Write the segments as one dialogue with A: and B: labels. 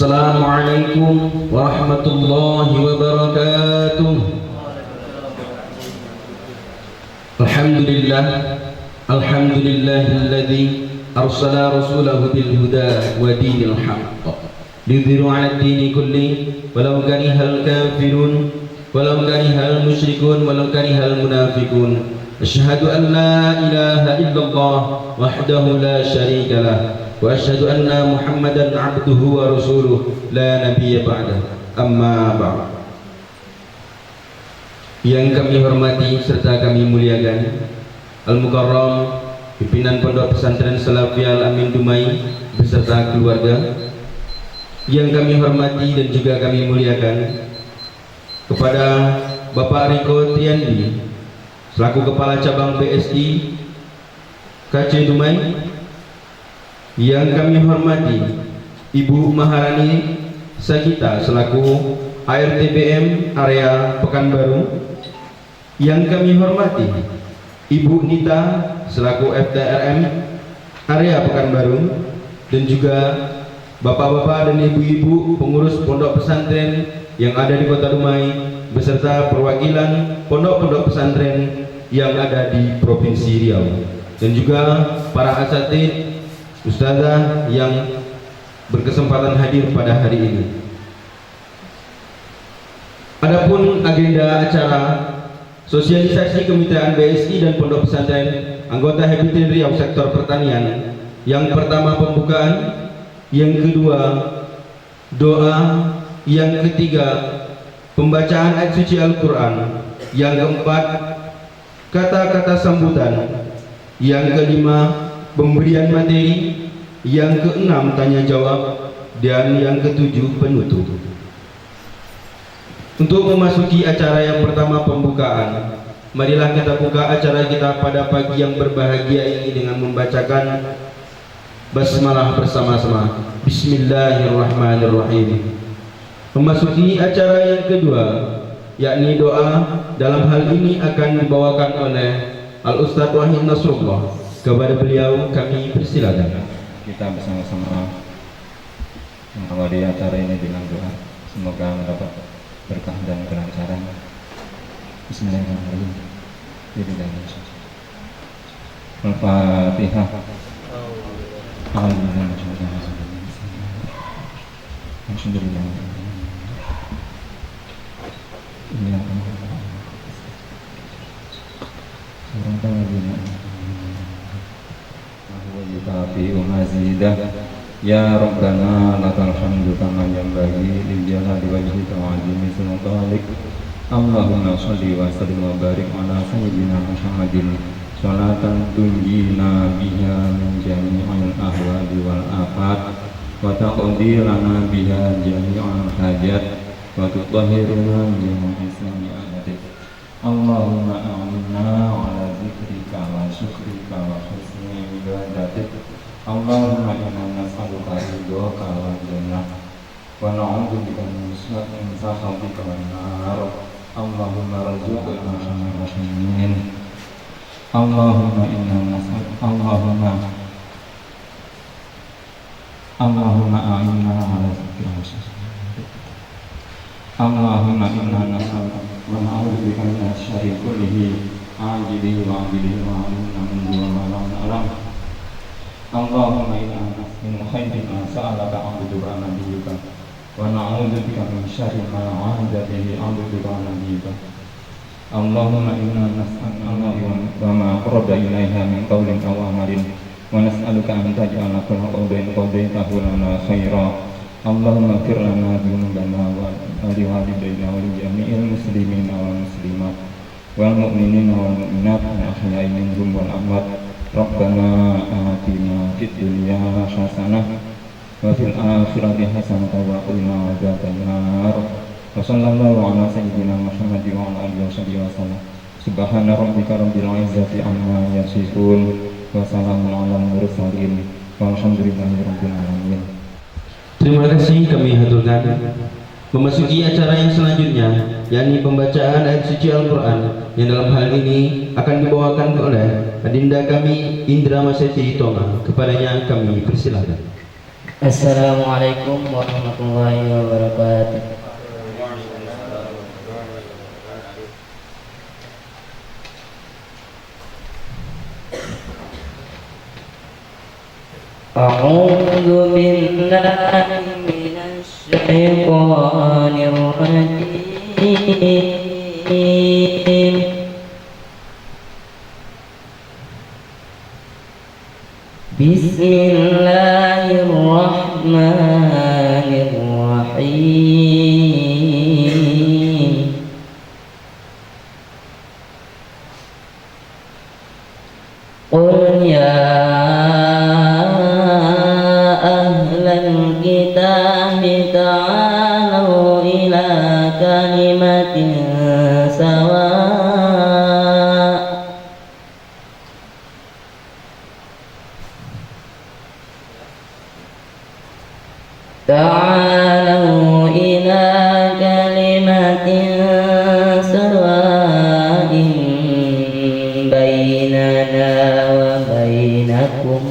A: Assalamualaikum warahmatullahi wabarakatuh. Alhamdulillah, alhamdulillahilladzi arsala rasulahu bil huda wa dinil haqq lidhiru 'ala ad-dini kulli walau karihal kafirun walau karihal musyrikun walau karihal munafiqun. Asyhadu an la ilaha illallah wahdahu la syarika lah wa asyhadu anna Muhammadan 'abduhu wa rasuluh la nabiyya ba'dah. Amma ba'd. Yang kami hormati serta kami muliakan Al-Mukarram pimpinan Pondok Pesantren Salafi Al-Amin Dumai beserta keluarga. Yang kami hormati dan juga kami muliakan kepada Bapak Riko Triandi selaku Kepala Cabang PSI KC Dumai. Yang kami hormati Ibu Maharani Sagita selaku ARTBM area Pekanbaru. Yang kami hormati Ibu Nita selaku FTRM area Pekanbaru, dan juga bapak-bapak dan ibu-ibu pengurus pondok pesantren yang ada di Kota Dumai beserta perwakilan pondok-pondok pesantren yang ada di Provinsi Riau, dan juga para asatidz ustazah yang berkesempatan hadir pada hari ini. Adapun agenda acara sosialisasi kemitraan BSI dan Pondok Pesantren anggota Habitin Riau sektor pertanian, yang pertama pembukaan, yang kedua doa, yang ketiga pembacaan ayat suci Al-Quran, yang keempat kata-kata sambutan, yang kelima pemberian materi, yang keenam tanya jawab, dan yang ketujuh penutup. Untuk memasuki acara yang pertama pembukaan, marilah kita buka acara kita pada pagi yang berbahagia ini dengan membacakan basmalah bersama-sama. Bismillahirrahmanirrahim. Memasuki acara yang kedua, yakni doa. Dalam hal ini akan dibawakan oleh Al-Ustadz Wahid Nasrullah. Kepada beliau kami persilakan.
B: Kita bersama-sama mengawali acara ini dengan doa. Semoga mendapat berkah dan kelancaran. Bismillahirrahmanirrahim. Al-Fatihah. Alhamdulillah. Ya Rabbana lakal hamdu kama yanbaghi li jalali wajhika wa 'azimi sultanik. Allahumma shalli wa sallim wa barik ala sayyidina Muhammadin sholatan tunjina biha min jami'il ahwali wal afat wa taqdi lana biha jami'al hajat wa tutahhiruna min ismi ahadin. Allahumma a'inna ala zikrika wa syukrika wa husni ibadatik. Allahumma inna nas'aluka ridhaka wal jannah wa na'udzubika min sakhatika wan nar. Allahumma rzuqna khairul rahmin. Allahumma inna nas'aluka Allahumma a'inna ala zikrika. Allahumma inna nas'aluka wa na'udzubika min syarri kullihi ajilihi wa ajilihi wa alimna min wa lam na'lam. Allahumma inna min khairin ma sa'alaka 'abduka wa nabiyyuka wa na'udzubika min syarri ma 'adza bihi 'abduka wa nabiyyuka. Allahumma inna nas'aluka wa ma qarraba ilaiha min qawlin aw amalin wa nas'aluka an taj'ala kulla qawlin qadaytahu lana khaira. Allahumma ighfir lana dhunubana wa li walidayna wa li jami'il muslimina wal muslimat wal mu'minina wal mu'minat al-ahya'i minhum wal amwat. Rabbana atina fid dunya hasanah wa fil akhirati hasanah wa qina adzabannar. Wa sallallahu ala sayyidina Muhammadin wa ala alihi wasallam. Subhana rabbika rabbil izzati amma yasifun wa salamun alal mursalin walhamdulillahi rabbil alamin.
A: Terima kasih kami haturkan. Memasuki acara yang selanjutnya, yakni pembacaan ayat suci Al-Quran, yang dalam hal ini akan dibawakan oleh Adinda kami Indra Maseti Tonga. Kepadanya kami persilakan.
C: Assalamualaikum warahmatullahi wabarakatuh. A'udzu billahi minasy syaithanir rajim. Bismillahirrahmanirrahim. Qul ya ahlal kitabi ta'alu ila kalimatin sawa تعالوا إلى كلمة سواء بيننا وبينكم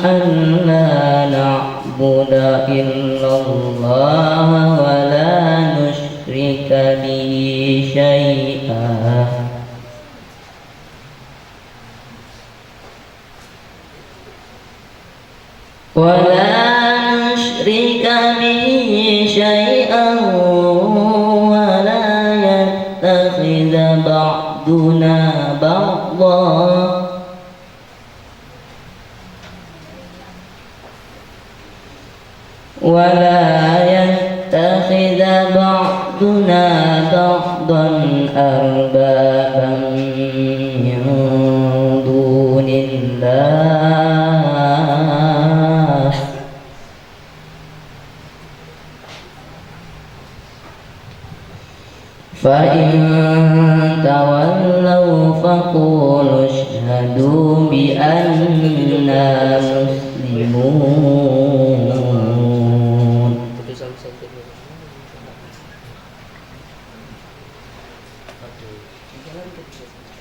C: ألا نعبد إلا الله ولا نشرك به شيئا ولا يتخذ بعضنا بعضا أربابا من دون الله فإن تولوا فقولوا اشهدوا بأننا مسلمون.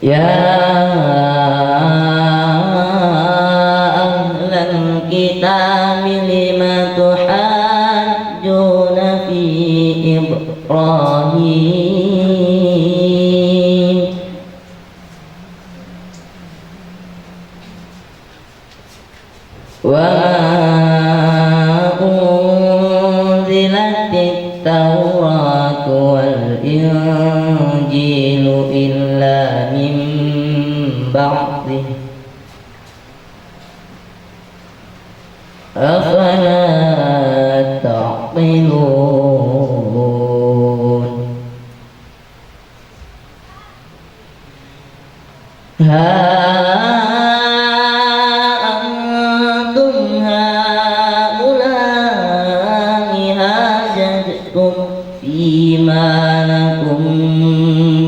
C: يا أهل الكتاب لم تحاجون في إبراهيم وما أنزلت التوراة والإنجيل إلا من بعده أفلا تعقلون. ها أنتم هؤلاء حاججتم فيما لكم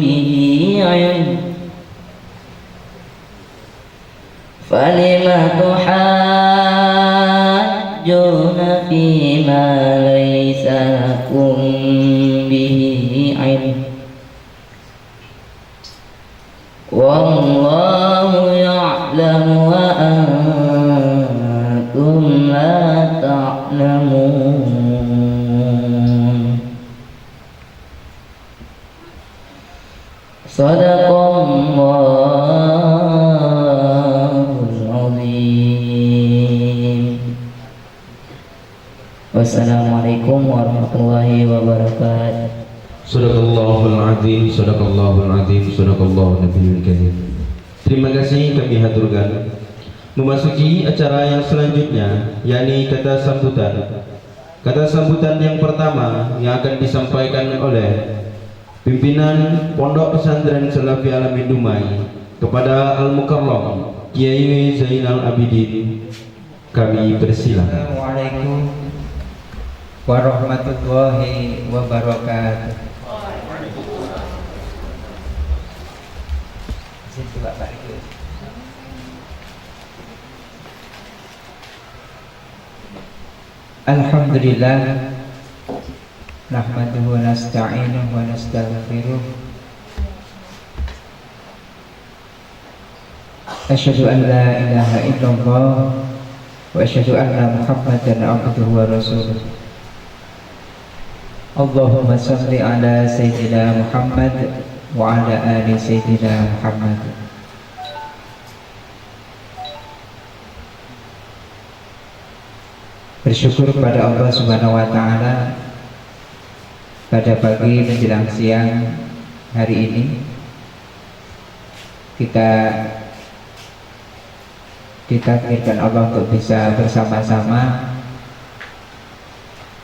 C: به علم فلم تحاجون فيما ليس لكم به علم والله يعلم وأنتم لا تعلمون. صدق Allahul Azim. Wassalamualaikum warahmatullahi wabarakatuh.
A: Sadaqallahul azim, sadaqallahul azim, sadaqallahu nabiyul karim. Terima kasih kami haturkan. Memasuki acara yang selanjutnya, yakni kata sambutan. Kata sambutan yang pertama yang akan disampaikan oleh pimpinan Pondok Pesantren Salafi Alamin Dumai kepada Al-Mukarram Kiai Zainal Abidin. Kami persilakan.
D: Assalamualaikum warahmatullahi wabarakatuh. Alhamdulillah, nahmaduhu wa nasta'inuhu wa nastaghfiruh Asyhadu an la ilaha illallah wa asyhadu anna Muhammadan abduhu wa rasuluh. Allahumma salli ala Sayyidina Muhammad wa ala ali Sayyidina Muhammad. Bersyukur kepada Allah Subhanahu wa taala pada pagi menjelang siang hari ini kita ditakdirkan Allah untuk bisa bersama-sama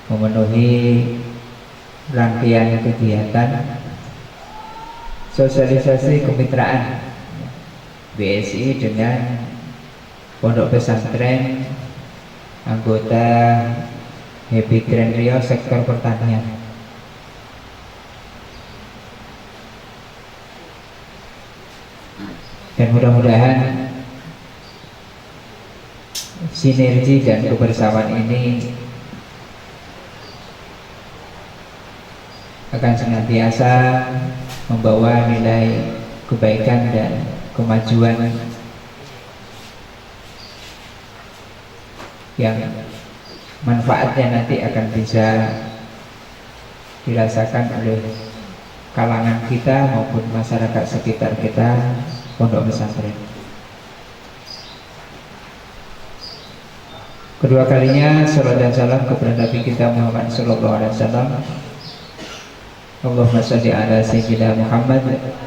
D: memenuhi rangkaian kegiatan sosialisasi kemitraan BSI dengan Pondok Pesantren anggota Happy Grand Rio sektor pertanian. Dan mudah-mudahan sinergi dan kebersamaan ini akan senantiasa membawa nilai kebaikan dan kemajuan yang manfaatnya nanti akan bisa dirasakan oleh kalangan kita maupun masyarakat sekitar kita pondok pesantren. Kedua kalinya salam dan salam kepada Nabi kita Muhammad sallallahu alaihi wasallam. Allahumma shalli ala Sayyidina Muhammad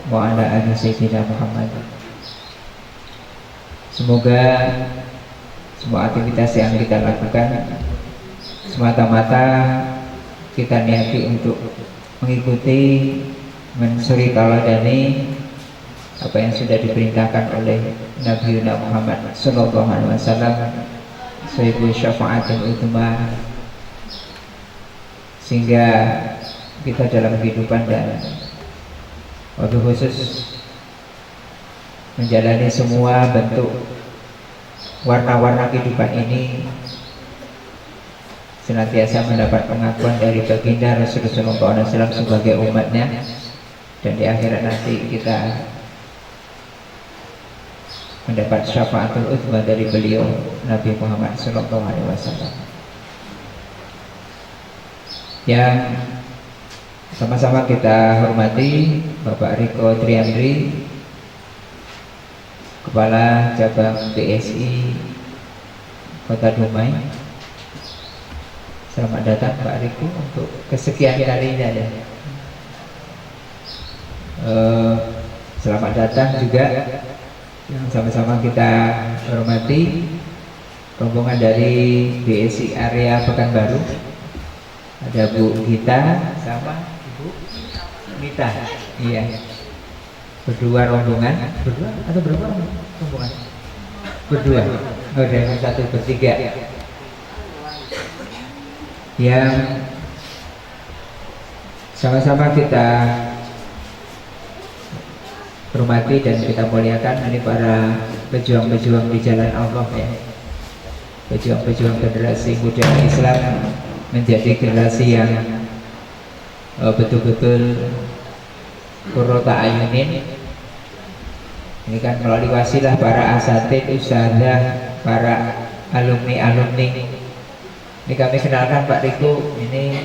D: wa ala ali Sayyidina Muhammad. Semoga semua aktivitas yang kita lakukan semata-mata kita niati untuk mengikuti mensuri taladani apa yang sudah diperintahkan oleh Nabi Muhammad sallallahu alaihi wasallam, sahibu syafaatul utama, sehingga kita dalam kehidupan dan wabil khusus menjalani semua bentuk warna-warna kehidupan ini senantiasa mendapat pengakuan dari baginda Rasulullah SAW sebagai umatnya, dan di akhirat nanti kita mendapat syafaatul utsma dari beliau Nabi Muhammad SAW. Yang sama-sama kita hormati Bapak Riko Triandri, Kepala Cabang BSI Kota Dumai. Selamat datang Pak Riko untuk kesekian kalinya ya. Selamat datang juga yang sama-sama kita hormati rombongan dari BSI area Pekanbaru. Ada Bu Gita sama Ibu Mita. Iya. Berdua rombongan, berdua atau berapa rombongan? Berdua. Oh, dari satu bertiga. Yang sama-sama kita hormati dan kita muliakan ini para pejuang-pejuang di jalan Allah ya. Pejuang-pejuang generasi muda Islam menjadi generasi yang betul-betul Qurrata Ayunin. Ini kan melalui wasilah para asatid, usahadah, para alumni-alumni. Ini kami kenalkan Pak Riko, ini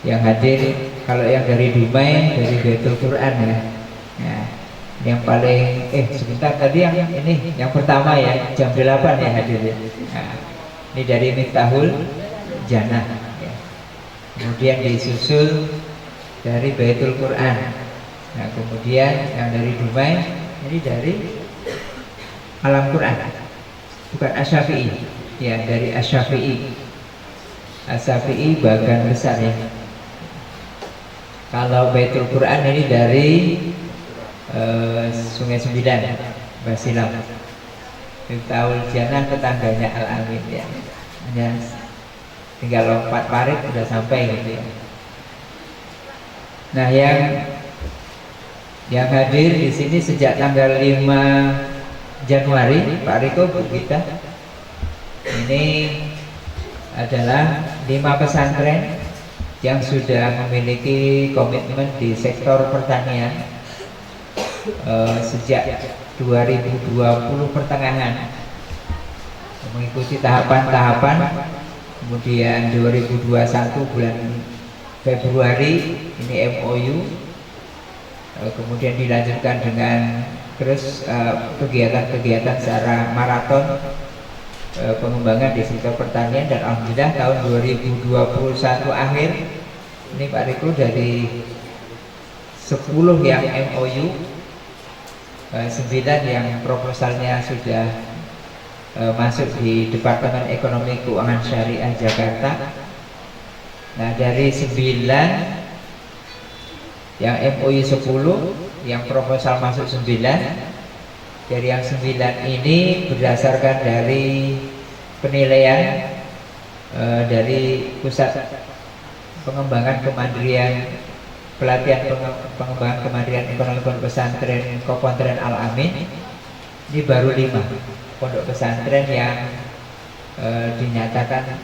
D: yang hadir kalau yang dari Dumai, dari Baitul Quran ya. Nah, yang paling sebentar tadi yang ini yang pertama ya jam 8 ya hadir ya. Nah, ini dari Miftahul Jannah ya. Kemudian disusul dari Baitul Quran. Nah, kemudian yang dari Dumai ini dari Alam Quran, bukan Asy-Syafi'i ya, dari Asy-Syafi'i. Asy-Syafi'i bagian besar ya. Kalau Baitul Quran ini dari Sungai Sembilan, Basilam. Miftahul Jannah tetangganya Al-Amin ya. Hanya tinggal lompat parit sudah sampai gitu ya. Nah, yang hadir di sini sejak tanggal 5 Januari, Pak Riko, Bu Gita, ini adalah 5 pesantren yang sudah memiliki komitmen di sektor pertanian sejak 2020 pertengahan, mengikuti tahapan-tahapan. Kemudian 2021 bulan Februari ini MOU, kemudian dilanjutkan dengan terus kegiatan-kegiatan secara maraton pengembangan di sektor pertanian. Dan alhamdulillah tahun 2021 akhir ini Pak Riko dari 10 yang MOU, 9 yang proposalnya sudah masuk di Departemen Ekonomi Keuangan Syariah Jakarta. Nah, dari 9 yang MOU 10, yang proposal masuk 9. Dari yang 9 ini berdasarkan dari penilaian dari Pusat Pengembangan Kemandirian Pelatihan Pengembangan Kemandirian Ekonomi Pondok Pesantren Kopontren Al-Amin. Ini baru 5 pondok pesantren yang dinyatakan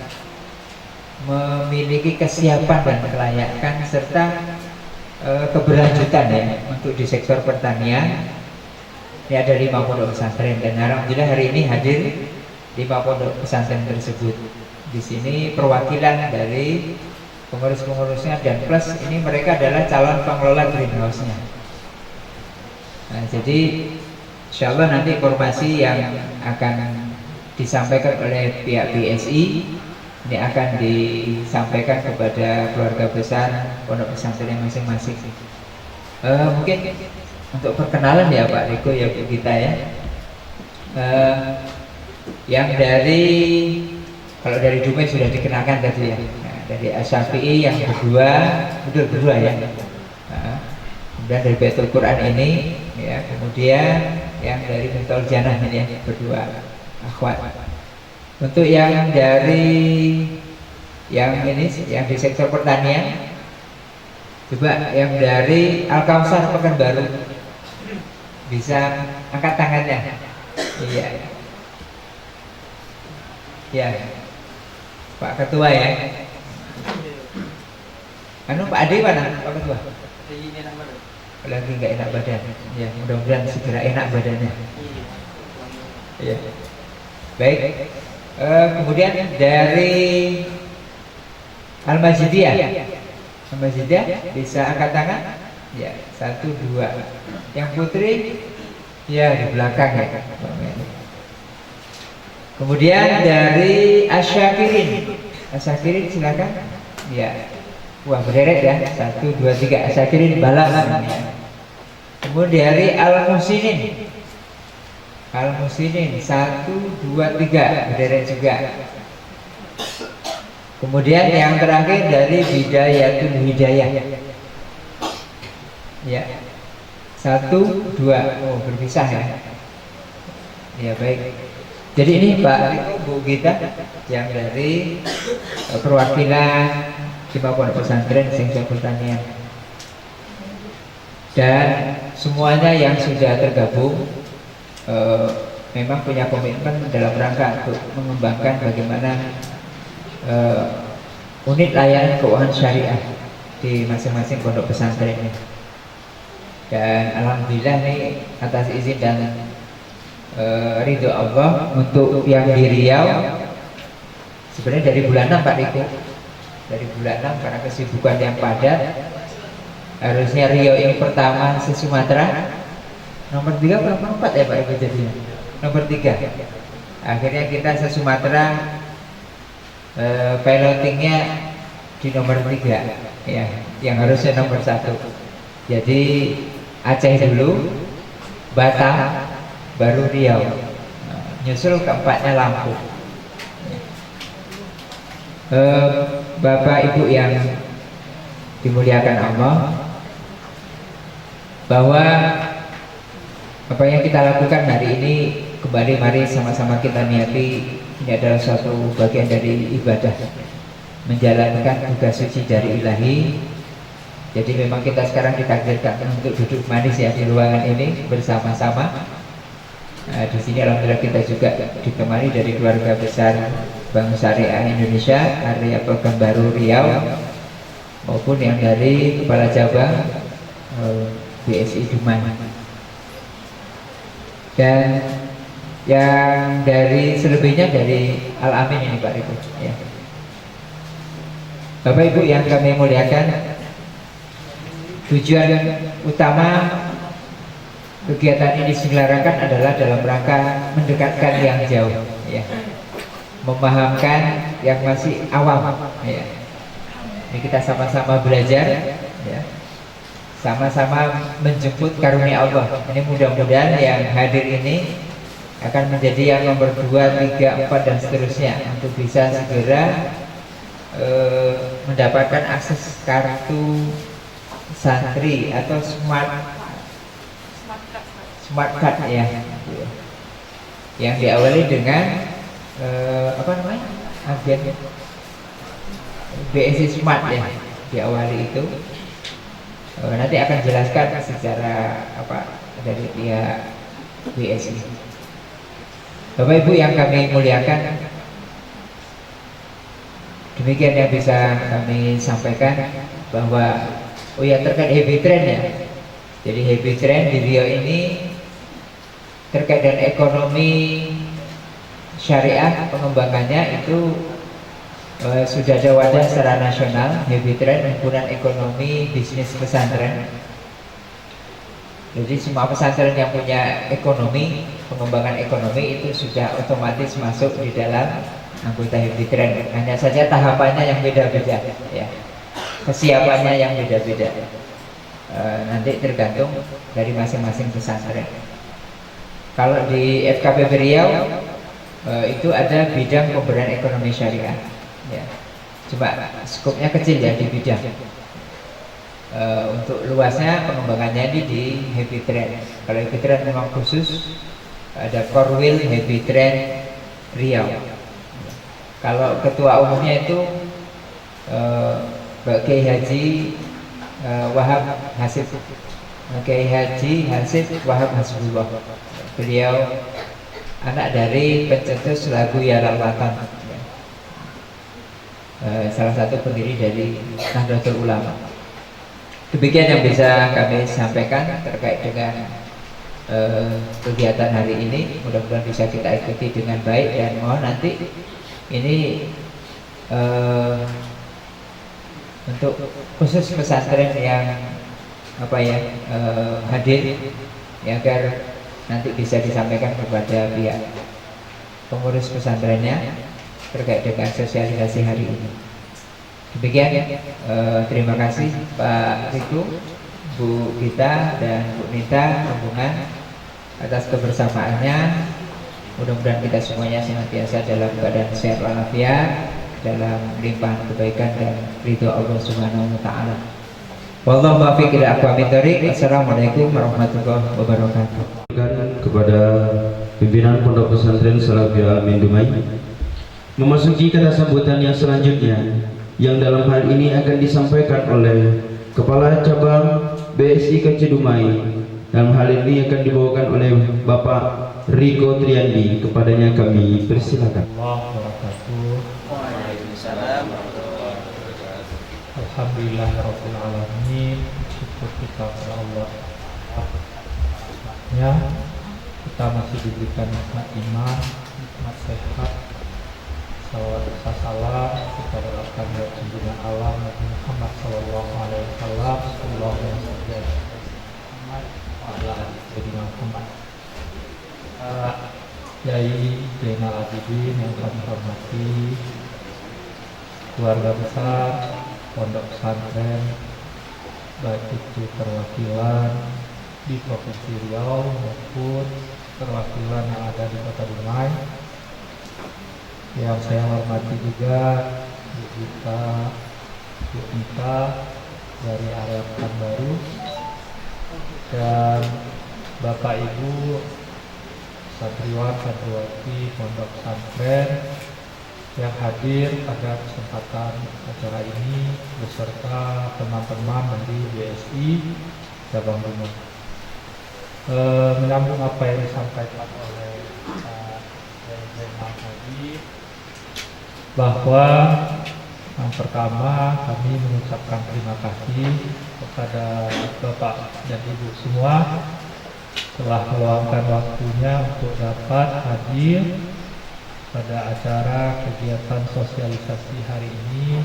D: memiliki kesiapan dan kelayakan serta keberlanjutan ya untuk di sektor pertanian. Ini ada 5 pondok pesantren dan alhamdulillah hari ini hadir 5 pondok pesantren tersebut. Di sini perwakilan dari pengurus-pengurusnya dan plus ini mereka adalah calon pengelola greenhouse-nya. Nah, jadi insya Allah nanti informasi yang akan disampaikan oleh pihak BSI ini akan disampaikan kepada keluarga besar pondok pesantren masing-masing. Mungkin untuk perkenalan ya Pak Riko ya Bu kita ya. Yang dari kalau dari Dumai sudah dikenalkan tadi ya. Nah, dari Asy-Syafi'i yang berdua ya. Kemudian dari Baitul Quran ini ya, kemudian yang dari Bentol Janah ini ya, berdua akhwat. Untuk yang dari yang ini yang di sektor pertanian, coba yang dari Al-Kausar Pekanbaru bisa angkat tangannya. Iya. Ya. Pak Ketua ya. Pak Ade mana Pak Ketua? Lagi nggak enak badan. Ya, mudah-mudahan segera enak badannya. Ya. Baik. Kemudian dari Al-Majidiyah. Al-Majidiyah bisa angkat tangan? Ya, 1, 2. Yang putri ya di belakang ya. Kemudian dari Asy-Syakirin. Asy-Syakirin silakan. Ya. Wah, berderet ya. 1, 2, 3. Asy-Syakirin balas. Kemudian dari Al-Muhsinin. Al-Muhsinin 1, 2, 3. Berderet juga. Kemudian yang terakhir dari Bidayatul Hidayah. Ya. 1, 2. Oh, berpisah ya. Ya, baik. Jadi ini Pak Bu kita yang dari perwakilan Jemaah Pondok Pesantren sektor pertanian. Dan semuanya yang sudah tergabung memang punya komitmen dalam rangka untuk mengembangkan bagaimana unit layanan keuangan syariah di masing-masing pondok pesantren. Dan alhamdulillah nih atas izin dan ridho Allah untuk yang di Riau sebenarnya dari bulan 6 Pak Riko, dari bulan 6 karena kesibukan yang padat harusnya Riau yang pertama se-Sumatera, nomor 3 atau nomor 4 ya Pak Riko jadinya nomor 3. Akhirnya kita se-Sumatera pilotingnya di nomor 3 ya, yang harusnya nomor 1. Jadi Aceh dulu, Batam, baru Riau, nyusul keempatnya Lampung. Bapak Ibu yang dimuliakan Allah, bahwa apa yang kita lakukan hari ini kembali mari sama-sama kita niati ini adalah suatu bagian dari ibadah menjalankan tugas suci dari Ilahi. Jadi memang kita sekarang ditakdirkan untuk duduk manis ya di ruangan ini bersama-sama. Nah, di sini alhamdulillah kita juga ditemani dari keluarga besar Bank Syariah Indonesia area Pekanbaru Riau maupun yang dari Kepala Cabang BSI Dumai. Dan yang dari selebihnya dari Al-Amin ini Pak Riko ya. Bapak Ibu yang kami muliakan, tujuan utama kegiatan ini diselenggarakan adalah dalam rangka mendekatkan yang jauh ya, memahamkan yang masih awam ya. Ini kita sama-sama belajar ya, sama-sama menjemput karunia Allah. Ini mudah-mudahan yang hadir ini akan menjadi yang nomor 2, 3, 4 dan seterusnya untuk bisa segera mendapatkan akses kartu santri atau smart card ya, yang diawali dengan apa namanya, agen BSI Smart ya, diawali itu. Nanti akan jelaskan secara apa dari pihak BSI. Bapak Ibu yang kami muliakan, demikian yang bisa kami sampaikan bahwa oh ya, terkait heavy trend ya. Jadi heavy trend di Riau ini terkait dengan ekonomi syariah, pengembangannya itu sudah ada wadah secara nasional, heavy trend himpunan ekonomi bisnis pesantren. Jadi semua pesantren yang punya ekonomi, pengembangan ekonomi itu sudah otomatis masuk di dalam anggota heavy trend. Hanya saja tahapannya yang beda-beda ya, kesiapannya yang beda-beda. Nanti tergantung dari masing-masing pesantren. Kalau di FKP Riau itu ada bidang pemberdayaan ekonomi syariah ya. Coba skopnya kecil ya di bidang. Untuk luasnya pengembangannya ini di heavy trend. Kalau heavy trend memang khusus ada Korwil Heavy Trend Riau. Kalau ketua umumnya itu Pak Kiai Haji Wahab Hasib, Kiai Haji Hasib Wahab Hasbullah. Beliau anak dari pencetus lagu Ya Lalwatan, salah satu pendiri dari Nahdlatul Ulama. Demikian yang bisa kami sampaikan terkait dengan kegiatan hari ini. Mudah-mudahan bisa kita ikuti dengan baik, dan mohon nanti ini untuk khusus pesantren yang apa ya hadir ya, agar nanti bisa disampaikan kepada pihak pengurus pesantrennya terkait dengan sosialisasi hari ini. Demikian, terima kasih Pak Riko, Bu Gita dan Bu Nita rombongan atas kebersamaannya. Mudah-mudahan kita semuanya senantiasa dalam keadaan sehat walafiat, dalam limpahan kebaikan dan ridho Allah Subhanahu wa taala. Wallahu muwaffiq ila aqwamit thoriq. Assalamualaikum warahmatullahi wabarakatuh.
A: Kepada pimpinan Pondok Pesantren Salafiyah Al-Amin Dumai, memasuki kata sambutan yang selanjutnya, yang dalam hal ini akan disampaikan oleh Kepala Cabang BSI Kecil Dumai. Dalam hal ini akan dibawakan oleh Bapak Riko Triandi. Kepadanya kami persilakan.
E: Alhamdulillahirrahmanirrahim. Syukur kita kepada Allah ya, kita masih diberikan nikmat iman, nikmat sehat. Salawat salam kita berlakukan dari junjungan alam Nabi Muhammad Sallallahu Alaihi Wasallam. Sallallahu Alaihi Wasallam. Yai Zainal Abidin yang kami hormati, keluarga besar Pondok Pesantren, baik itu perwakilan di Provinsi Riau maupun perwakilan yang ada di Kota Dumai. Yang saya hormati juga Bu Gita, Bu Nita dari area Pekanbaru, dan Bapak Ibu santriwan santriwati Pondok Pesantren yang hadir pada kesempatan acara ini beserta teman-teman dari BSI Cabang Dumai. Menyambung apa yang disampaikan oleh Zainal tadi, bahwa yang pertama kami mengucapkan terima kasih kepada Bapak dan Ibu semua telah meluangkan waktunya untuk dapat hadir pada acara kegiatan sosialisasi hari ini.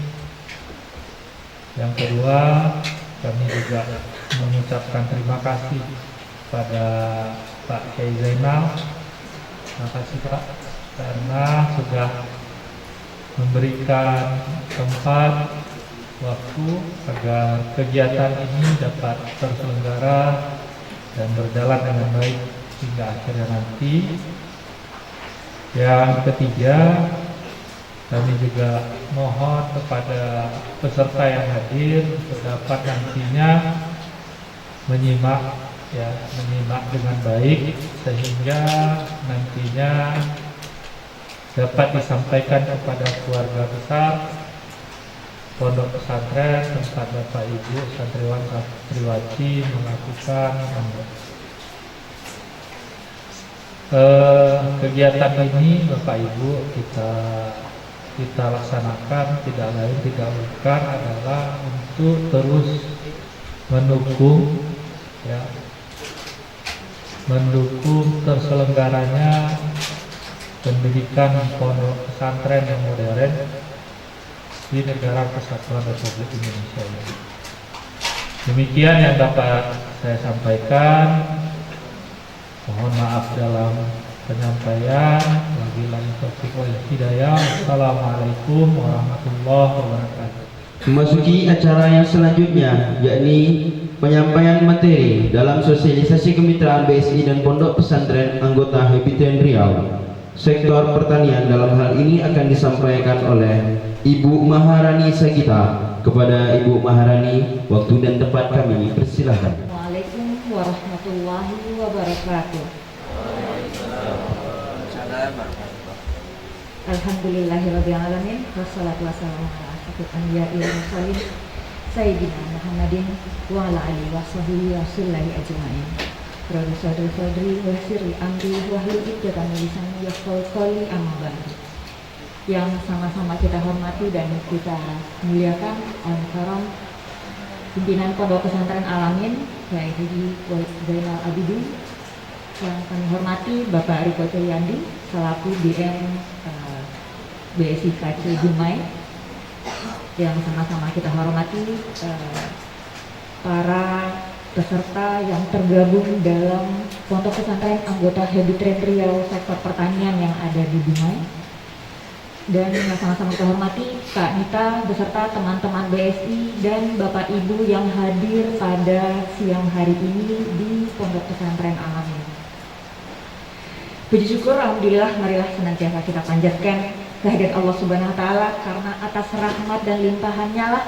E: Yang kedua, kami juga mengucapkan terima kasih pada Pak Kiai Zainal. Terima kasih Pak, karena sudah memberikan tempat, waktu agar kegiatan ini dapat terselenggara dan berjalan dengan baik hingga akhirnya nanti. Yang ketiga, kami juga mohon kepada peserta yang hadir untuk dapat nantinya menyimak dengan baik sehingga nantinya dapat disampaikan kepada keluarga besar pondok pesantren tempat Bapak Ibu santriwan santriwati melakukan kegiatan ini. Bapak Ibu, kita laksanakan tidak lain tidak bukan adalah untuk terus mendukung terselenggaranya pendidikan pondok pesantren yang modern di negara Kesatuan Republik Indonesia ini. Demikian yang dapat saya sampaikan. Mohon maaf dalam penyampaian. Wabillahi taufiq wal hidayah. Assalamualaikum warahmatullahi wabarakatuh.
A: Memasuki acara yang selanjutnya, yakni penyampaian materi dalam sosialisasi kemitraan BSI dan Pondok Pesantren anggota Habitren Riau. Sektor pertanian dalam hal ini akan disampaikan oleh Ibu Maharani Sagita. Kepada Ibu Maharani, waktu dan tempat kami persilahkan.
F: Assalamualaikum warahmatullahi wabarakatuh. Alhamdulillahirabbil alamin wassalatu wassalamu ala asyrofil anbiya'i wal mursalin sayyidina Muhammadin wa ala alihi washabihi wasallam ajmain. Rabbi sadri wa sirri amri wahlul 'uqdatam min lisani yafqahu qawli, amma ba'du. Yang sama-sama kita hormati dan kita muliakan Al-Karam pimpinan Pondok Pesantren Al-Amin Kiai Haji Zainal Abidin, yang kami hormati Bapak Riko Yandi selaku DM BSI KC Dumai, yang sama-sama kita hormati para peserta yang tergabung dalam Pondok Pesantren anggota Habitren Riau sektor pertanian yang ada di Dumai, dan yang sama-sama kita hormati Kak Nita beserta teman-teman BSI dan Bapak Ibu yang hadir pada siang hari ini di Pondok Pesantren Al-Amin. Puji syukur alhamdulillah marilah senantiasa kita panjatkan kehadirat Allah Subhanahu wa taala, karena atas rahmat dan limpahannya lah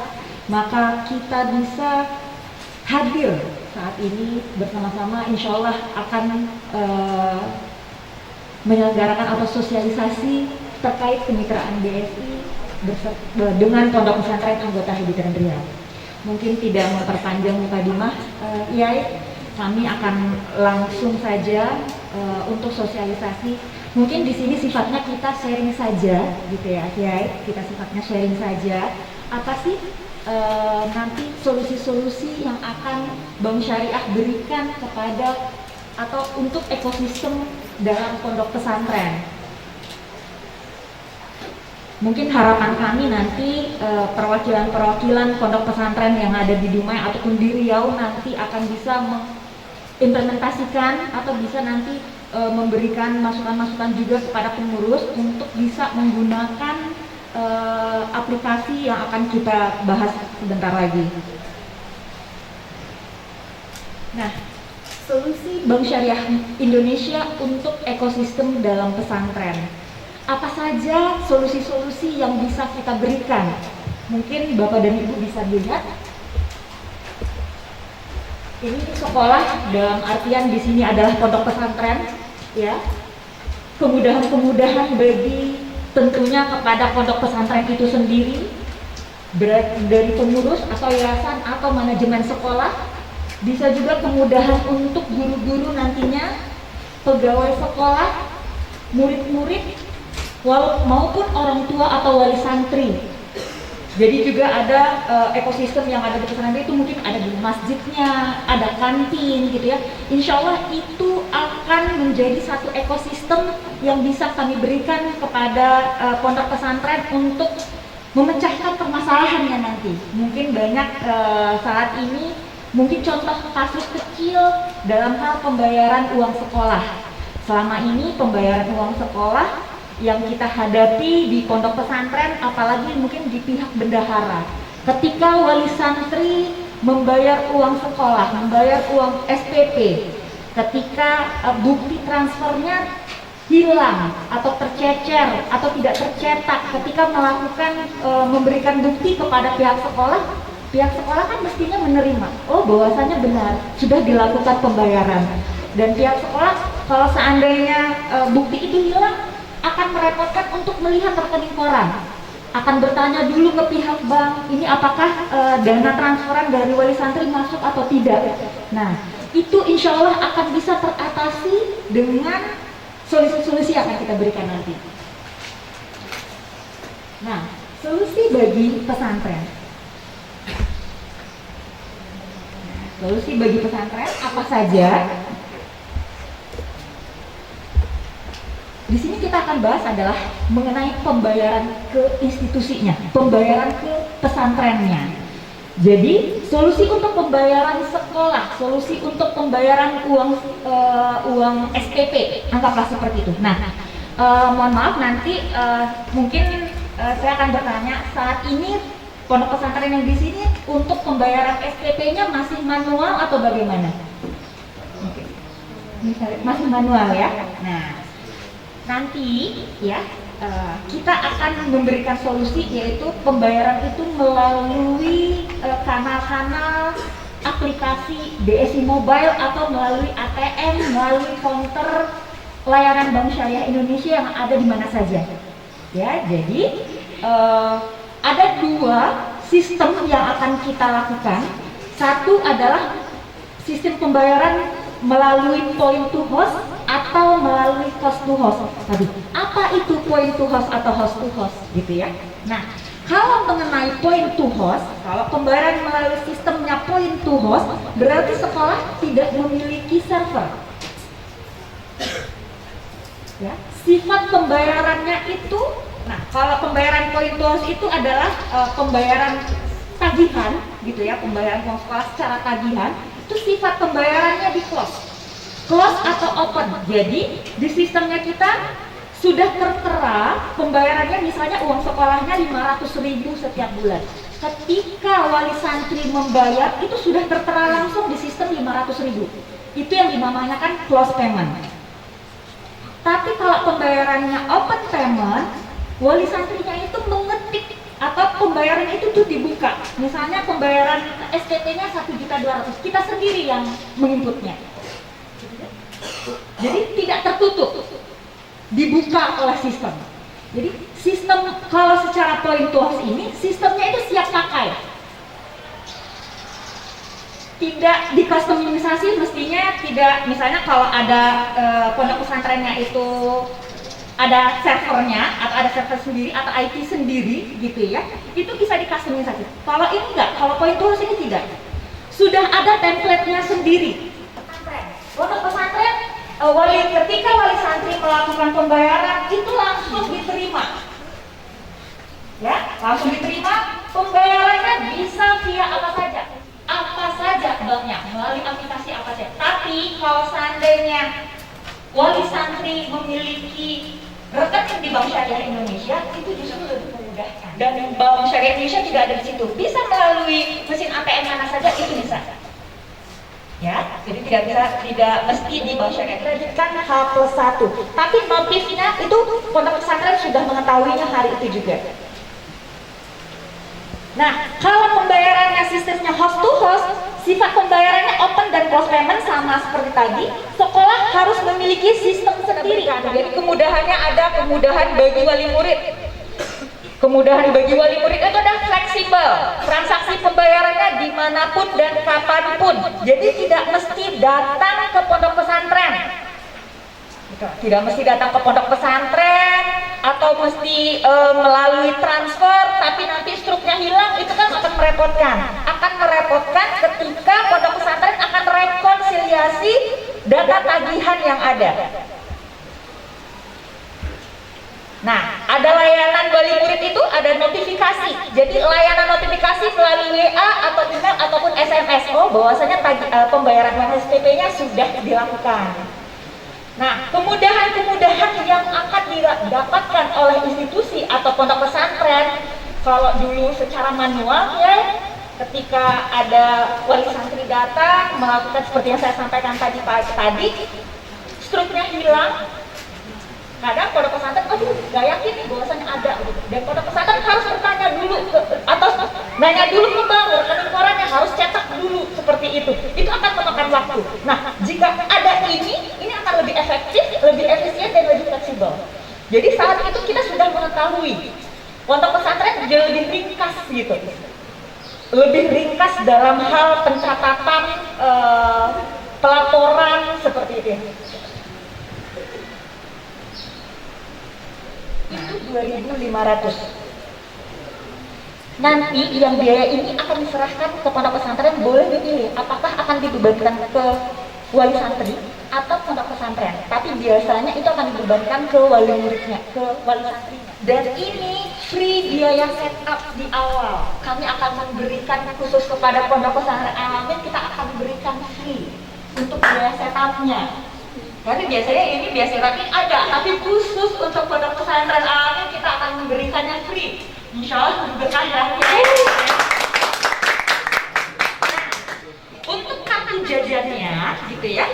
F: maka kita bisa hadir saat ini bersama-sama, insya Allah akan menyelenggarakan atau sosialisasi terkait kemitraan BSI dengan Pondok Pesantren anggota Habitren Riau. Mungkin tidak memperpanjang mukadimah, kami akan langsung saja untuk sosialisasi. Mungkin di sini sifatnya kita sharing saja, gitu ya, Kiai. Kita sifatnya sharing saja. Apa sih nanti solusi-solusi yang akan Bank Syariah berikan kepada atau untuk ekosistem dalam pondok pesantren? Mungkin harapan kami nanti perwakilan-perwakilan pondok pesantren yang ada di Dumai ataupun di Riau nanti akan bisa mengimplementasikan atau bisa nanti memberikan masukan-masukan juga kepada pengurus untuk bisa menggunakan aplikasi yang akan kita bahas sebentar lagi. Nah, solusi Bank Syariah Indonesia untuk ekosistem dalam pesantren. Apa saja solusi-solusi yang bisa kita berikan? Mungkin Bapak dan Ibu bisa dilihat. Ini sekolah, dalam artian di sini adalah pondok pesantren, ya. Kemudahan-kemudahan bagi tentunya kepada pondok pesantren itu sendiri, dari pengurus atau yayasan atau manajemen sekolah. Bisa juga kemudahan untuk guru-guru nantinya, pegawai sekolah, murid-murid, maupun orang tua atau wali santri. Jadi juga ada ekosistem yang ada di pesantren itu, mungkin ada di masjidnya, ada kantin gitu ya. Insya Allah itu akan menjadi satu ekosistem yang bisa kami berikan kepada pondok pesantren untuk memecahkan permasalahannya nanti. Mungkin banyak saat ini, mungkin contoh kasus kecil dalam hal pembayaran uang sekolah. Selama ini pembayaran uang sekolah yang kita hadapi di pondok pesantren, apalagi mungkin di pihak bendahara, ketika wali santri membayar uang sekolah, membayar uang SPP, ketika bukti transfernya hilang atau tercecer atau tidak tercetak, ketika melakukan memberikan bukti kepada pihak sekolah kan mestinya menerima, oh bahwasanya benar sudah dilakukan pembayaran, dan pihak sekolah kalau seandainya bukti itu hilang akan merepotkan untuk melihat rekening koran, akan bertanya dulu ke pihak bank, ini apakah dana transferan dari wali santri masuk atau tidak. Nah, itu insya Allah akan bisa teratasi dengan solusi-solusi yang akan kita berikan nanti. Nah, solusi bagi pesantren. Solusi bagi pesantren apa saja? Di sini kita akan bahas adalah mengenai pembayaran ke institusinya, pembayaran ke pesantrennya. Jadi solusi untuk pembayaran sekolah, solusi untuk pembayaran uang SPP, anggaplah seperti itu. Nah, mohon maaf nanti mungkin saya akan bertanya, saat ini pondok pesantren yang di sini untuk pembayaran SPP-nya masih manual atau bagaimana? Oke. Masih manual ya. Nah, nanti ya kita akan memberikan solusi, yaitu pembayaran itu melalui kanal-kanal aplikasi BSI Mobile atau melalui ATM, melalui counter layanan Bank Syariah Indonesia yang ada di mana saja. Ya, jadi ada dua sistem yang akan kita lakukan. Satu adalah sistem pembayaran melalui point to host atau melalui host to host. Tadi, apa itu point to host atau host to host gitu ya. Nah, kalau mengenai point to host, kalau pembayaran melalui sistemnya point to host, berarti sekolah tidak memiliki server. Ya, sifat pembayarannya itu, nah kalau pembayaran point to host itu adalah pembayaran tagihan gitu ya, pembayaran uang sekolah secara tagihan, itu sifat pembayarannya di close atau open. Jadi di sistemnya kita sudah tertera pembayarannya, misalnya uang sekolahnya 500.000 setiap bulan. Ketika wali santri membayar itu sudah tertera langsung di sistem 500.000. Itu yang dinamakan close payment. Tapi kalau pembayarannya open payment, wali santrinya itu mengetik atau pembayaran itu tuh dibuka. Misalnya pembayaran SPP-nya 1.200.000, kita sendiri yang menginputnya. Jadi tidak tertutup, dibuka oleh sistem. Jadi sistem kalau secara point to host ini, sistemnya itu siap pakai, tidak dikustomisasi, mestinya tidak. Misalnya kalau ada pondok pesantrennya itu ada servernya atau ada server sendiri atau IT sendiri gitu ya, itu bisa dikustomisasi. Kalau ini enggak, kalau point to host ini tidak, sudah ada template-nya sendiri. Pondok pesantren ketika wali santri melakukan pembayaran itu langsung diterima, ya, langsung diterima. Pembayarannya bisa via apa saja banknya, melalui aplikasi apa saja. Tapi kalau seandainya wali santri memiliki rekening di Bank Syariah Indonesia, itu justru lebih memudahkan. Dan Bank Syariah Indonesia tidak ada di situ, bisa melalui mesin ATM mana saja itu bisa. Ya, jadi tidak mesti di Bank Syariah, kan H+1. Tapi notifnya itu pondok pesantren sudah mengetahuinya hari itu juga. Nah, kalau pembayarannya sistemnya host to host, sifat pembayarannya open dan close payment sama seperti tadi. Sekolah harus memiliki sistem sendiri. Jadi kemudahannya ada kemudahan bagi wali murid. Kemudahan bagi wali murid itu adalah fleksibel, transaksi pembayarannya dimanapun dan kapanpun. Jadi tidak mesti datang ke pondok pesantren. Tidak mesti datang ke pondok pesantren atau mesti melalui transfer tapi nanti struknya hilang, itu kan akan merepotkan. Akan merepotkan ketika pondok pesantren akan rekonsiliasi data tagihan yang ada. Nah, ada layanan wali murid itu ada notifikasi. Jadi layanan notifikasi melalui WA atau email ataupun SMS. Oh, bahwasanya pembayaran uang SPP-nya sudah dilakukan. Nah, kemudahan-kemudahan yang akan didapatkan oleh institusi atau pondok pesantren, kalau dulu secara manual ya, ketika ada wali santri datang melakukan seperti yang saya sampaikan tadi, struknya hilang. Kadang pondok pesantren, aduh, gak yakin nih bahwasanya ada gitu. Dan pondok pesantren harus bertanya dulu atau nanya dulu ke bank, rekening korannya harus cetak dulu seperti itu. Itu akan memakan waktu. Nah, jika ada ini akan lebih efektif, lebih efisien dan lebih fleksibel. Jadi saat itu kita sudah mengetahui pondok pesantren jadi lebih ringkas gitu. Lebih ringkas dalam hal pencatatan pelaporan seperti itu. Itu 2.500. Nanti yang biaya ini akan diserahkan ke pondok pesantren, boleh dipilih apakah akan dibebankan ke wali santri atau pondok pesantren. Tapi biasanya itu akan dibebankan ke wali muridnya, ke wali santri. Dan ini free biaya setup di awal. Kami akan memberikan khusus kepada pondok pesantren Al-Amin, kita akan berikan free untuk biaya setupnya. Jadi biasanya ini biasa ada, tapi khusus untuk pondok pesantren Al-Amin kita akan memberikannya free. Insya Allah berkah ya. Untuk kartu jajannya, gitu ya.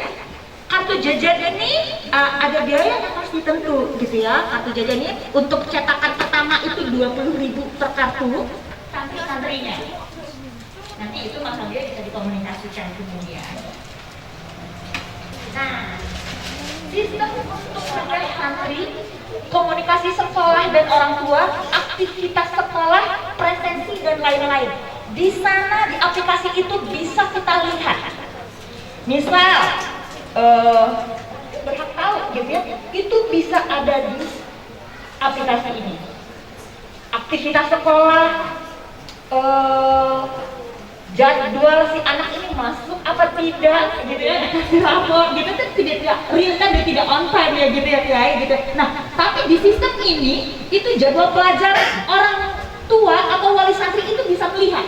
F: Kartu jajan ini ada biaya yang pasti tentu, gitu ya. Kartu jajan ini untuk cetakan pertama itu 20.000 per kartu, santri-santrinya. Nanti itu Mas Andrea bisa dikomunikasikan kemudian. Nah, sistem untuk mencari santri, komunikasi sekolah dan orang tua, aktivitas sekolah, presensi dan lain-lain. Di sana di aplikasi itu bisa kita lihat. Misal berhak tahu gitu ya, itu bisa ada di aplikasi ini. Aktivitas sekolah, jadwal si anak ini masuk apa tidak gitu ya, dikasih rapor gitu kan, tidak real kan, dia tidak on time ya gitu ya kayak gitu. Nah, tapi di sistem ini itu jadwal pelajaran orang tua atau wali santri itu bisa melihat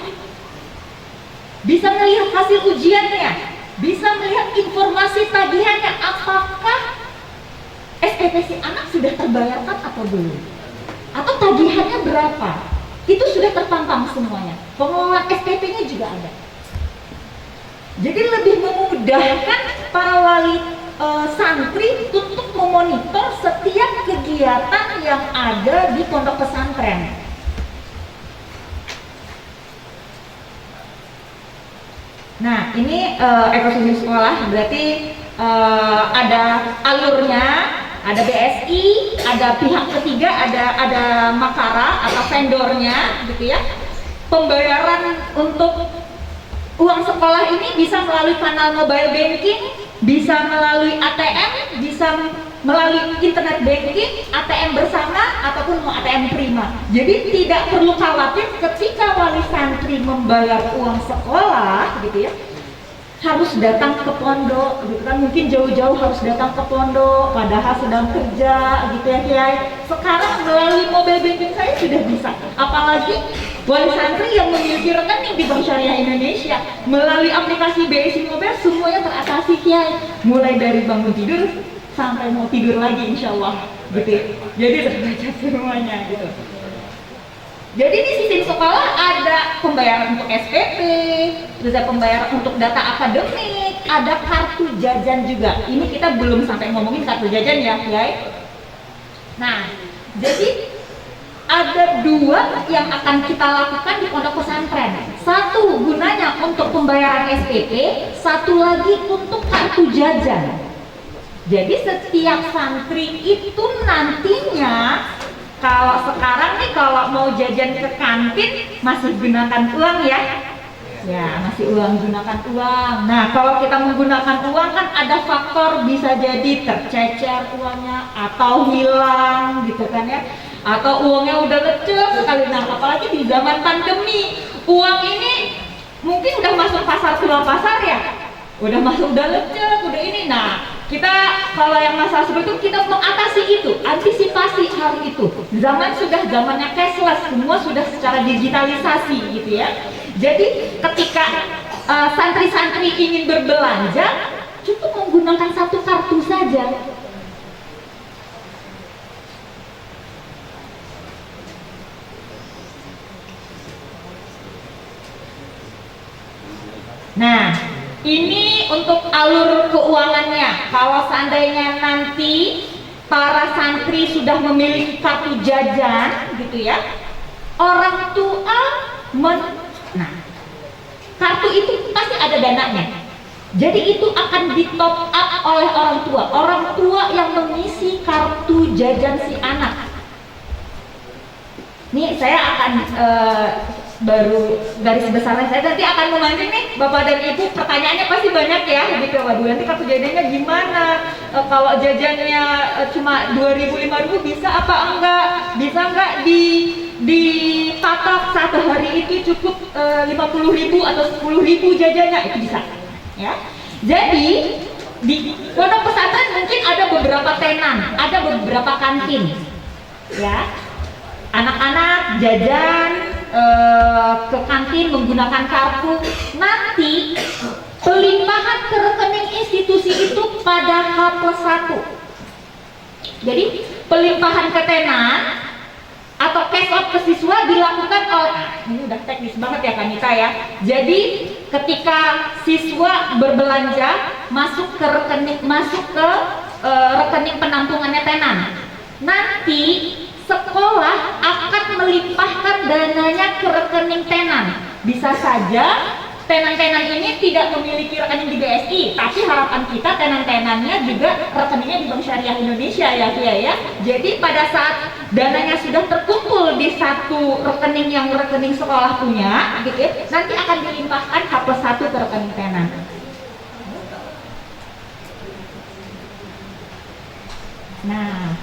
F: hasil ujiannya, bisa melihat informasi tagihannya, apakah SPP si anak sudah terbayarkan atau belum, atau tagihannya berapa. Itu sudah terpampang semuanya. Pengelolaan SPP-nya juga ada. Jadi lebih memudahkan para wali santri untuk memonitor setiap kegiatan yang ada di pondok pesantren. Nah, ini ekosistem sekolah berarti ada alurnya, ada BSI, ada pihak ketiga, ada Makara atau vendornya gitu ya. Pembayaran untuk uang sekolah ini bisa melalui kanal mobile banking, bisa melalui ATM, bisa melalui internet banking, ATM bersama ataupun mau ATM prima. Jadi tidak perlu khawatir ketika wali santri membayar uang sekolah gitu ya, harus datang ke pondok gitu kan, mungkin jauh-jauh harus datang ke pondok padahal sedang kerja gitu ya Kiai. Sekarang melalui mobile banking saya sudah bisa, apalagi wali santri yang memiliki rekening di Bank Syariah Indonesia melalui aplikasi BSI Mobile semuanya teratasi Kiai, mulai dari bangun tidur sampai mau tidur lagi insya Allah gitu. Jadi terbaca semuanya gitu. Jadi di sistem sekolah ada pembayaran untuk SPP, terus ada pembayaran untuk data akademik, ada kartu jajan juga. Ini kita belum sampai ngomongin kartu jajan ya, guys. Nah, jadi ada dua yang akan kita lakukan di pondok pesantren. Satu gunanya untuk pembayaran SPP, satu lagi untuk kartu jajan. Jadi setiap santri itu nantinya, kalau sekarang nih kalau mau jajan ke kantin masih gunakan uang ya. Ya, masih uang, gunakan uang. Nah, kalau kita menggunakan uang kan ada faktor bisa jadi tercecer uangnya atau hilang gitu kan ya. Atau uangnya udah lecek sekali. Nah, apalagi di zaman pandemi, uang ini mungkin udah masuk pasar keluar pasar ya. Udah masuk, udah lecek, udah ini. Nah, kita kalau yang masalah seperti itu kita mengatasi itu, antisipasi hal itu. Zamannya cashless, semua sudah secara digitalisasi gitu ya. Jadi ketika santri-santri ingin berbelanja, cukup menggunakan satu kartu saja. Nah, ini untuk alur keuangannya. Kalau seandainya nanti para santri sudah memiliki kartu jajan gitu ya, orang tua nah, kartu itu pasti ada dananya. Jadi itu akan di top up oleh orang tua yang mengisi kartu jajan si anak. Nih saya akan baru garis besarnya saya nanti akan memancing nih Bapak dan Ibu, pertanyaannya pasti banyak ya gitu. Waduh, nanti kartu jajannya gimana, kalau jajannya cuma 2.000 5.000 bisa apa enggak, bisa enggak dipatok satu hari itu cukup 50.000 atau 10.000 jajannya, itu bisa ya. Jadi di pondok pesantren mungkin ada beberapa tenan, ada beberapa kantin ya. Anak-anak jajan ke kantin menggunakan kartu, nanti pelimpahan ke rekening institusi itu pada H+1. Jadi pelimpahan ke tenan atau cash out ke siswa dilakukan oleh, ini udah teknis banget ya Kanita ya. Jadi ketika siswa berbelanja masuk ke rekening penampungannya tenan, nanti sekolah akan melimpahkan dananya ke rekening tenan. Bisa saja tenan-tenan ini tidak memiliki rekening di BSI, tapi harapan kita tenan-tenannya juga rekeningnya di Bank Syariah Indonesia ya ya. Jadi pada saat dananya sudah terkumpul di satu rekening yang rekening sekolah punya, gitu ya, nanti akan dilimpahkan H+1 ke rekening tenan. Nah,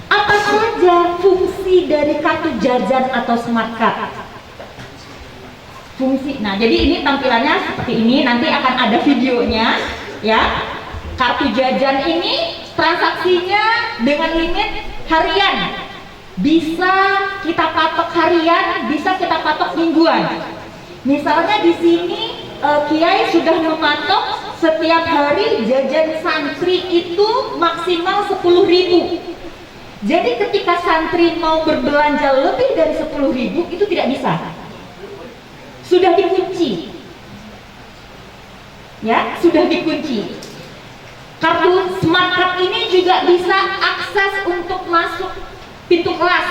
F: apa saja fungsi dari kartu jajan atau smart card? Fungsi. Nah, jadi ini tampilannya seperti ini, nanti akan ada videonya ya. Kartu jajan ini transaksinya dengan limit harian. Bisa kita patok harian, bisa kita patok mingguan. Misalnya di sini Kiai sudah mematok setiap hari jajan santri itu maksimal 10.000. Jadi ketika santri mau berbelanja lebih dari 10.000 itu tidak bisa, sudah dikunci ya, sudah dikunci. Kartu smart card ini juga bisa akses untuk masuk pintu kelas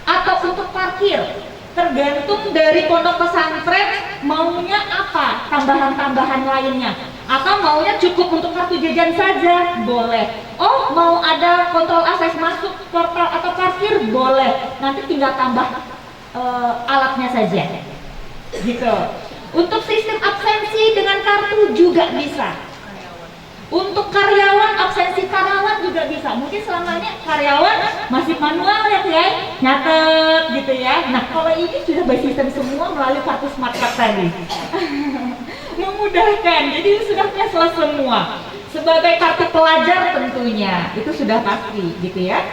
F: atau untuk parkir, tergantung dari pondok pesantren maunya apa, tambahan-tambahan lainnya, atau maunya cukup untuk kartu jajan saja, boleh. Oh, mau ada kontrol akses masuk portal atau parkir, boleh. Nanti tinggal tambah alatnya saja, gitu. Untuk sistem absensi dengan kartu juga bisa. Untuk karyawan, absensi karyawan juga bisa. Mungkin selama ini karyawan masih manual ya, nyatet gitu ya. Nah, kalau ini sudah by sistem semua melalui kartu smart card tadi. Memudahkan, jadi sudah cashless semua. Sebagai kartu pelajar tentunya, itu sudah pasti gitu ya.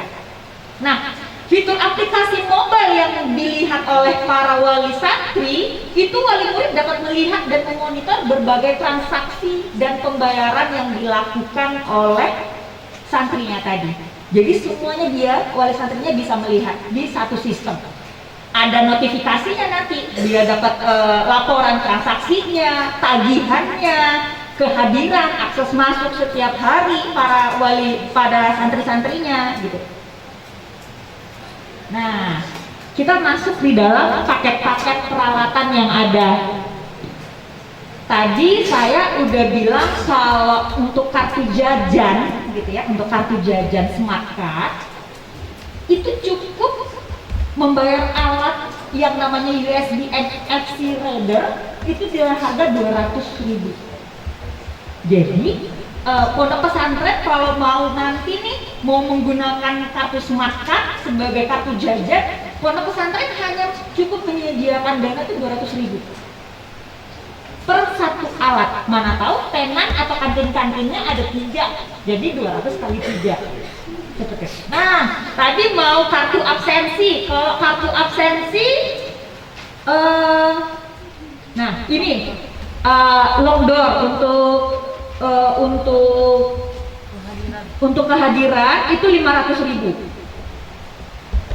F: Nah, fitur aplikasi mobile yang dilihat oleh para wali santri, itu wali murid dapat melihat dan memonitor berbagai transaksi dan pembayaran yang dilakukan oleh santrinya tadi. Jadi semuanya dia, wali santrinya bisa melihat di satu sistem. Ada notifikasinya nanti, dia dapat laporan transaksinya, tagihannya, kehadiran, akses masuk setiap hari para wali pada santri-santrinya gitu. Nah, kita masuk di dalam paket-paket peralatan yang ada. Tadi saya udah bilang kalau untuk kartu jajan gitu ya, untuk kartu jajan smart card itu cukup membayar alat yang namanya USB NFC reader itu dengan harga 200.000. Jadi pondok pesantren kalau mau nanti nih mau menggunakan kartu smart card sebagai kartu jajan, pondok pesantren hanya cukup menyediakan dana itu 200.000 per satu alat. Mana tahu tenan atau kantin-kantinnya ada 3, jadi 200 kali 3. Nah, tadi mau kartu absensi. Kalau kartu absensi, nah ini long door untuk kehadiran itu 500.000.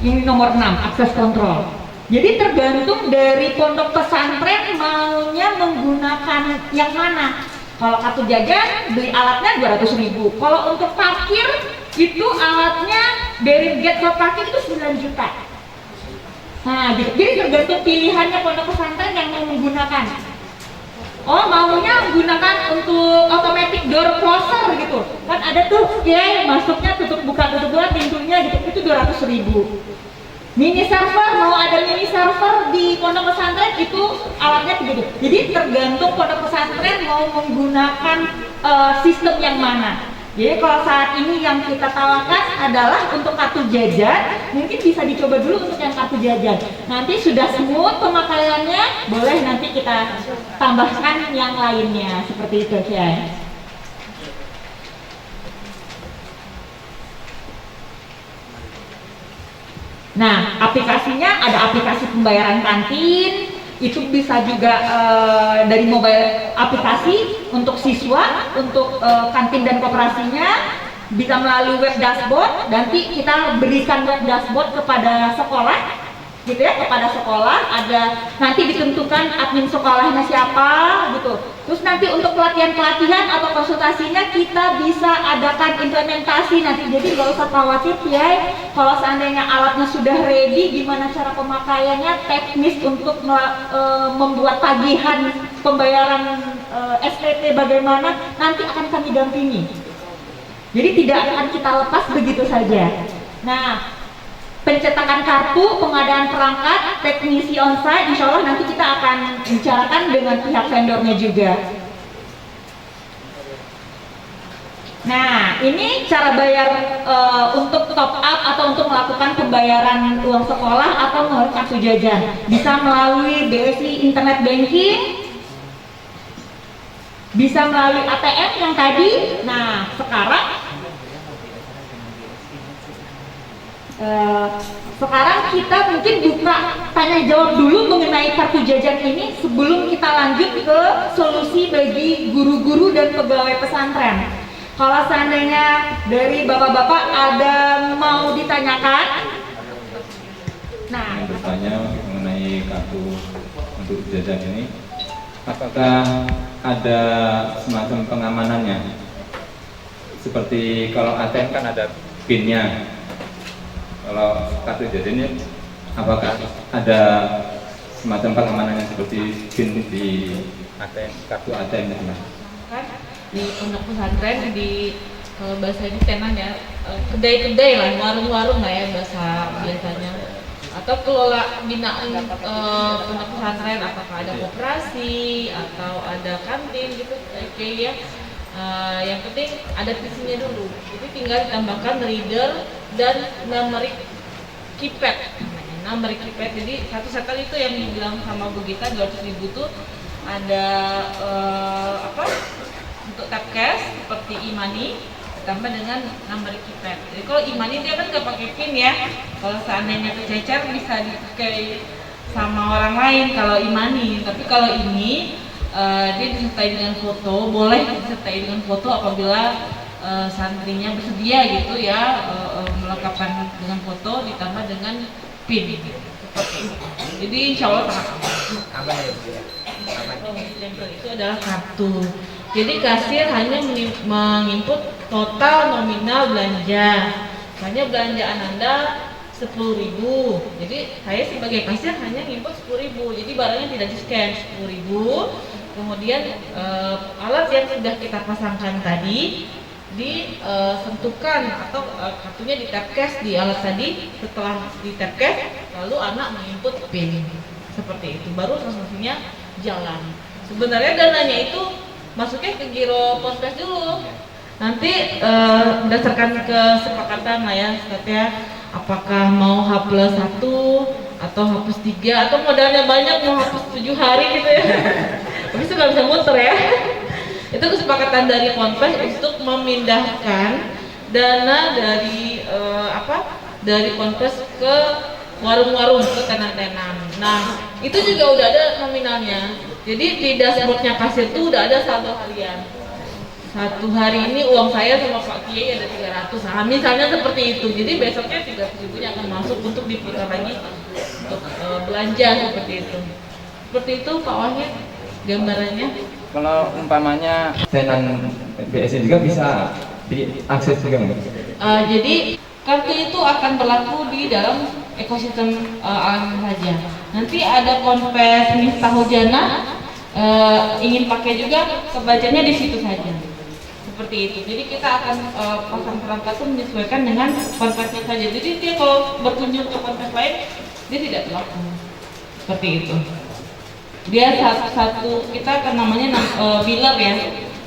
F: Ini nomor 6, akses kontrol. Jadi tergantung dari pondok pesantren maunya menggunakan yang mana. Kalau kartu jajan beli alatnya 200.000. Kalau untuk parkir itu alatnya dari gate ke parkir itu 9 juta. Nah, jadi tergantung pilihannya pondok pesantren yang mau menggunakan. Oh, maunya menggunakan untuk automatic door closer gitu. Kan ada tuh, ya masuknya tutup buka pintunya gitu. Itu 200.000. Mini server, mau ada mini server di pondok pesantren itu alatnya 3 juta. Jadi tergantung pondok pesantren mau menggunakan sistem yang mana. Jadi kalau saat ini yang kita tawarkan adalah untuk kartu jajan, mungkin bisa dicoba dulu untuk yang kartu jajan. Nanti sudah smooth pemakaiannya, boleh nanti kita tambahkan yang lainnya seperti itu ya. Nah, aplikasinya ada aplikasi pembayaran kantin, itu bisa juga dari mobile aplikasi untuk siswa, untuk kantin dan koperasinya, bisa melalui web dashboard. Nanti kita berikan web dashboard kepada sekolah, gitu ya, kepada sekolah. Ada nanti ditentukan admin sekolahnya siapa, gitu. Terus nanti untuk pelatihan atau konsultasinya kita bisa adakan implementasi nanti. Jadi nggak usah khawatir ya, kalau seandainya alatnya sudah ready, gimana cara pemakaiannya, teknis untuk membuat tagihan pembayaran SPT bagaimana, nanti akan kami dampingi. Jadi tidak akan kita lepas begitu saja. Nah, pencetakan kartu, pengadaan perangkat, teknisi onsite, insya Allah nanti kita akan bicarakan dengan pihak vendornya juga. Nah, ini cara bayar untuk top up atau untuk melakukan pembayaran uang sekolah atau melalui kartu jajan. Bisa melalui BSI Internet Banking, bisa melalui ATM yang tadi. Nah, sekarang kita mungkin buka tanya jawab dulu mengenai kartu jajan ini sebelum kita lanjut ke solusi bagi guru-guru dan pegawai pesantren. Kalau seandainya dari bapak-bapak ada mau ditanyakan, nah
B: bertanya mengenai kartu untuk jajan ini, apakah ada semacam pengamanannya? Seperti kalau ATM kan ada PIN-nya. Kalau kartu jajannya, apakah ada semacam pengamanannya seperti PIN di ATM, kartu ATM itu?
G: Di pondok pesantren di kalau bahasa ini tenan ya, kedai-kedai lah, warung-warung lah ya bahasa biasanya. Atau kelola binaan pondok pesantren, apakah ada koperasi atau ada kantin gitu, oke ya. Yang penting ada visinya dulu. Jadi tinggal ditambahkan reader dan numeric keypad. Numeric keypad. Jadi satu sekali itu yang dibilang sama Bu Gita 200.000 tuh ada untuk tap cash seperti e-money ditambah dengan numeric keypad. Jadi kalau e-money dia kan nggak pakai PIN ya. Kalau seandainya kececer bisa dipakai sama orang lain kalau e-money. Tapi kalau ini dia disertai dengan foto, boleh disertai dengan foto apabila santrinya bersedia gitu ya, melengkapkan dengan foto ditambah dengan PIN gitu. Jadi insya Allah aman ya. Itu adalah kartu. Jadi kasir hanya menginput total nominal belanja. Misalnya belanjaan Anda 10.000. Jadi saya sebagai kasir hanya nginput 10.000. Jadi barangnya tidak di-scan 10.000. Kemudian alat yang sudah kita pasangkan tadi disentuhkan atau kartunya di tap cash di alat tadi. Setelah di tap cash lalu anak menginput PIN seperti itu, baru transaksinya jalan. Sebenarnya dananya itu masuknya ke giro Ponpes dulu. Nanti berdasarkan kesepakatan lah ya, ya, apakah mau H+1 atau H+3 atau modalnya banyak mau H+7 hari gitu ya. Tapi itu nggak bisa muter ya. Itu kesepakatan dari Ponpes untuk memindahkan dana dari dari Ponpes ke warung-warung, ke tenan-tenan. Nah, itu juga udah ada nominalnya. Jadi di dashboardnya kasir itu udah ada saldo harian. Satu hari ini uang saya sama Pak Kiai ada 300. Nah, misalnya seperti itu. Jadi besoknya 300.000-nya akan masuk untuk diputar lagi untuk belanja seperti itu. Seperti itu Pak Wahid gambarannya.
B: Kalau umpamanya tenan BSI juga bisa diakses juga nggak?
G: Jadi kartu itu akan berlaku di dalam ekosistem alam saja. Nanti ada Ponpes Miftahul Jannah, ingin pakai juga kebacanya di situ saja. Seperti itu. Jadi kita akan pasang perangkat itu menyesuaikan dengan Ponpesnya saja. Jadi dia kalau berkunjung ke Ponpes lain dia tidak berlaku. Seperti itu. Dia satu kita akan namanya biller ya,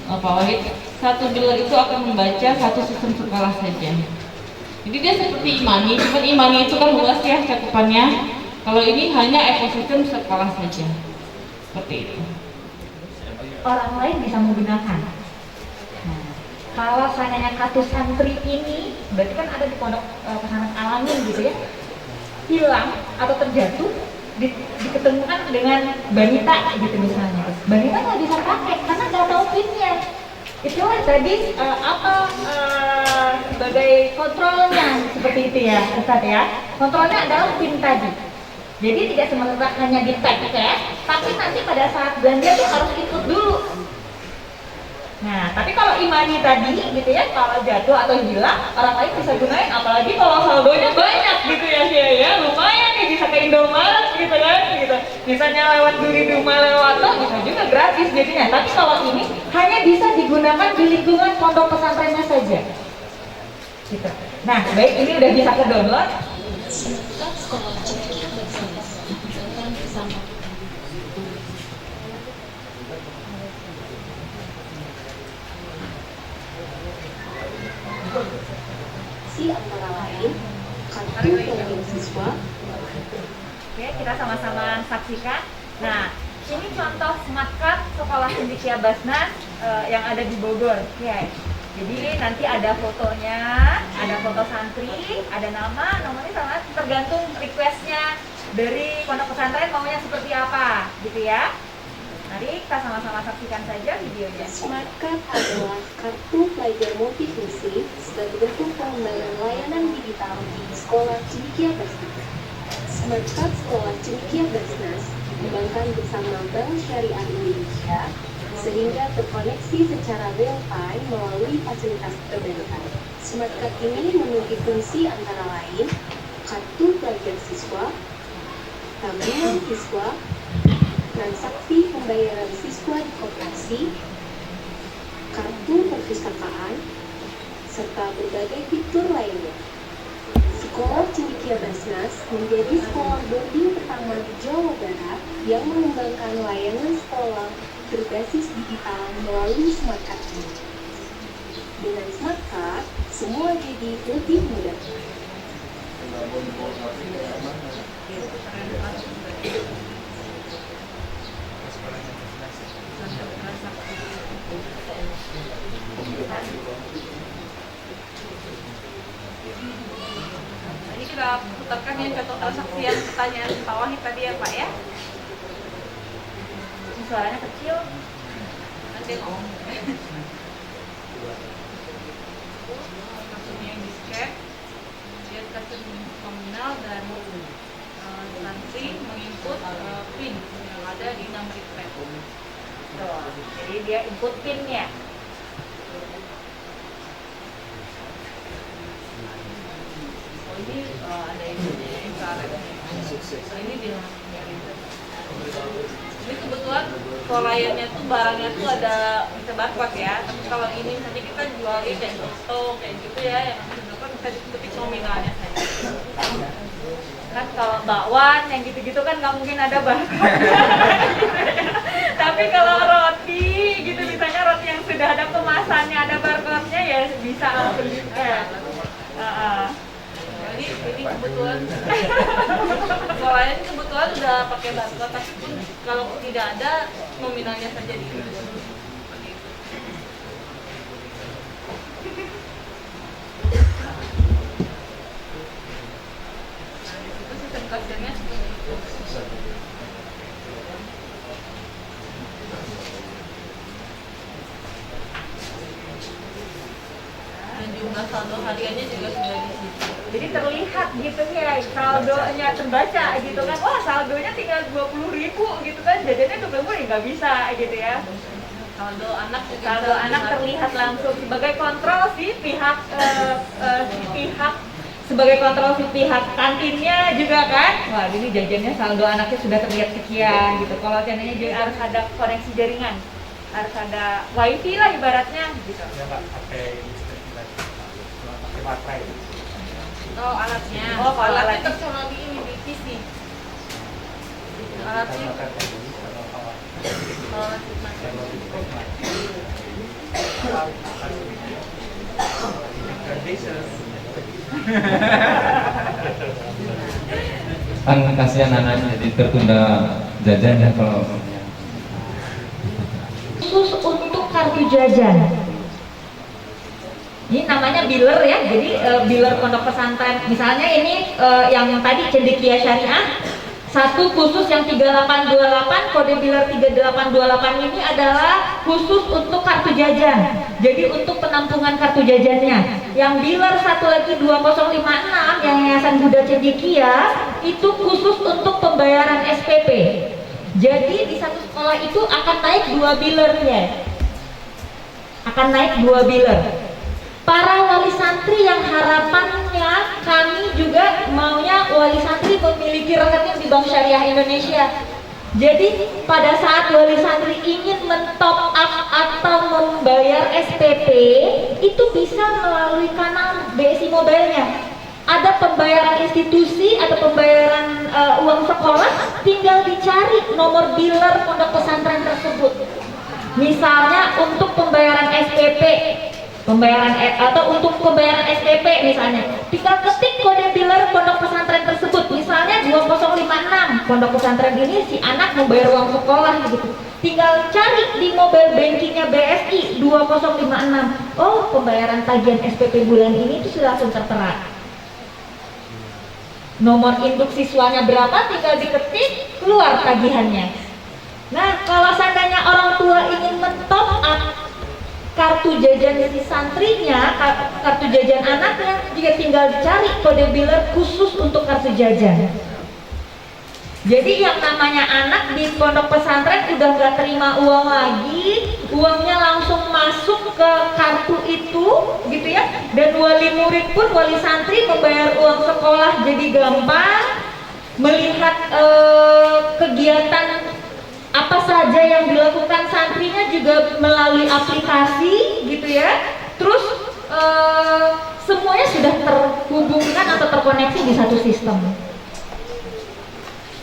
G: Pak Wahid. Satu biller itu akan membaca satu sistem sekolah saja. Jadi dia seperti Imani, cuma Imani itu kan luas ya cakupannya. Kalau ini hanya ekosistem sekolah saja. Seperti itu.
F: Orang lain bisa menggunakan. Nah, kalau seandainya kartu santri ini, berarti kan ada di pondok pesantren Alamin gitu ya, hilang atau terjatuh, diketemukan dengan Banita gitu misalnya. Banita nggak bisa pakai karena nggak tahu pinnya. Itulah tadi sebagai kontrolnya seperti itu ya, Ustaz ya. Kontrolnya adalah PIN tadi. Jadi tidak semata hanya di tag tapi nanti pada saat belanja tuh harus ikut dulu. Nah, tapi kalau Imani tadi gitu ya, kalau jatuh atau hilang, orang lain bisa gunain, apalagi kalau saldonya banyak gitu ya, lumayan nih bisa ke Indomaret gitu kan, gitu. Misalnya lewat Duri Duma lewat bisa juga gratis jadinya. Tapi kalau ini hanya bisa digunakan di lingkungan pondok pesantrennya saja. Gitu. Nah, baik ini udah bisa ke download.
H: Antara lain kartu pelajar siswa.
F: Oke, kita sama-sama saksikan. Nah, ini contoh smart card sekolah cendekia Basnas yang ada di Bogor. Ya. Jadi nanti ada fotonya, ada foto santri, ada nama, nomornya sama tergantung requestnya dari pondok pesantren maunya seperti apa, gitu ya. Mari kita sama-sama saksikan saja videonya.
H: Smart Card adalah kartu pelajar multifungsi sebagai bentuk pengembangan layanan digital di sekolah cendekia Basnas. Smart Card sekolah cendekia Basnas dikembangkan bersama Bank Syariah Indonesia sehingga terkoneksi secara real time melalui fasilitas perbankan. Smart Card ini memiliki fungsi antara lain kartu pelajar siswa, tabungan siswa, transaksi pembayaran siswa di koperasi, kartu perpustakaan, serta berbagai fitur lainnya. Sekolah Cendekia Basnas menjadi sekolah boarding pertama di Jawa Barat yang mengembangkan layanan sekolah berbasis digital melalui Smart Card ini. Dengan Smart Card, semua jadi lebih mudah.
G: Ini kita putarkan yang contoh transaksi yang pertanyaan Pak Wahid tadi ya Pak ya.
F: Suaranya kecil.
G: Nanti ngomong. Kartunya yang di scan, dia kartu nominal dan santri menginput PIN yang ada di nomor request.
F: Jadi dia input PIN-nya.
G: Oh ini ada ininya, infrarednya. Ini di ini kebetulan kalau layarnya tuh barangnya tuh ada bisa barcode ya. Tapi kalau ini nanti kita jualin kayak foto kayak gitu ya, yang bisa dilakukan bisa diketik nominalnya saja.
F: Kan kalau bakwan yang gitu-gitu kan nggak mungkin ada barcode. Tapi kalau roti gitu, misalnya roti yang sudah ada kemasannya, ada barcode-nya, ya bisa langsung
G: Jadi kebetulan sekolahnya ini kebetulan udah pakai barcode, tapi pun kalau tidak ada nominalnya saja di sistem kasirnya seperti itu. Dan jumlah saldo hariannya juga sudah di situ.
F: Jadi terlihat gitu ya, saldonya terbaca gitu kan, wah saldonya tinggal 20.000 gitu kan, jajannya 20.000 ya nggak bisa gitu ya.
G: Saldo anak
F: Terlihat langsung sebagai kontrol si pihak sebagai kontrol si pihak kantinnya juga kan. Wah, ini jajannya saldo anaknya sudah terlihat sekian gitu. Kalau channelnya juga harus ada koneksi jaringan, harus ada wifi lah ibaratnya gitu.
E: Dia nggak pakai listrik, pakai baterai.
G: Oh, alatnya.
F: Oh, kalau
G: alatnya
F: alatnya.
G: tercolokan di ini di PC. Alatnya
B: Kan kasihan anaknya jadi tertunda jajan ya kalau
F: Khusus untuk kartu jajan. Ini namanya biller ya, jadi biller pondok pesantren. Misalnya ini yang tadi cendekia syariah, satu khusus yang 3828, kode biller 3828 ini adalah khusus untuk kartu jajan. Jadi untuk penampungan kartu jajannya. Yang biller satu lagi 2056 yang Yayasan Buddha Cendekia itu khusus untuk pembayaran SPP. Jadi di satu sekolah itu akan naik 2 billernya. Akan naik 2 biller. Para wali santri yang harapannya kami juga maunya wali santri memiliki rekening di Bank Syariah Indonesia. Jadi pada saat wali santri ingin men-top up atau membayar SPP itu bisa melalui kanal BSI Mobile-nya. Ada pembayaran institusi atau pembayaran uang sekolah, tinggal dicari nomor biller pondok pesantren tersebut. Misalnya untuk pembayaran SPP, atau untuk pembayaran SPP misalnya, tinggal ketik kode biller pondok pesantren tersebut, misalnya 2056 pondok pesantren ini si anak membayar uang sekolah gitu, tinggal cari di mobile bankingnya BSI 2056, oh pembayaran tagihan SPP bulan ini itu sudah langsung tertera, nomor induk siswanya berapa tinggal diketik, keluar tagihannya. Nah kalau seandainya orang tua ingin men-top up kartu jajan si santrinya, kartu jajan anaknya, juga tinggal dicari kode biller khusus untuk kartu jajan. Jadi yang namanya anak di pondok pesantren udah nggak terima uang lagi, uangnya langsung masuk ke kartu itu, gitu ya. Dan wali murid pun, wali santri membayar uang sekolah jadi gampang, melihat kegiatan apa saja yang dilakukan santrinya juga melalui aplikasi gitu ya. Terus semuanya sudah terhubungkan atau terkoneksi di satu sistem.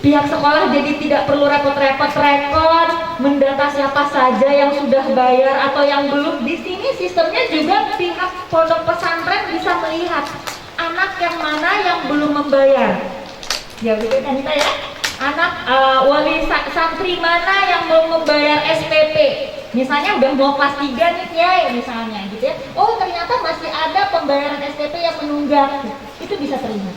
F: Pihak sekolah jadi tidak perlu repot-repot rekod mendata siapa saja yang sudah bayar atau yang belum. Di sini sistemnya juga pihak pondok pesantren bisa melihat anak yang mana yang belum membayar. Ya gitu kan kita ya. Anak wali santri mana yang belum membayar SPP, misalnya udah mau kelas 3 nih ya misalnya gitu ya, oh ternyata masih ada pembayaran SPP yang menunggak, itu bisa terima.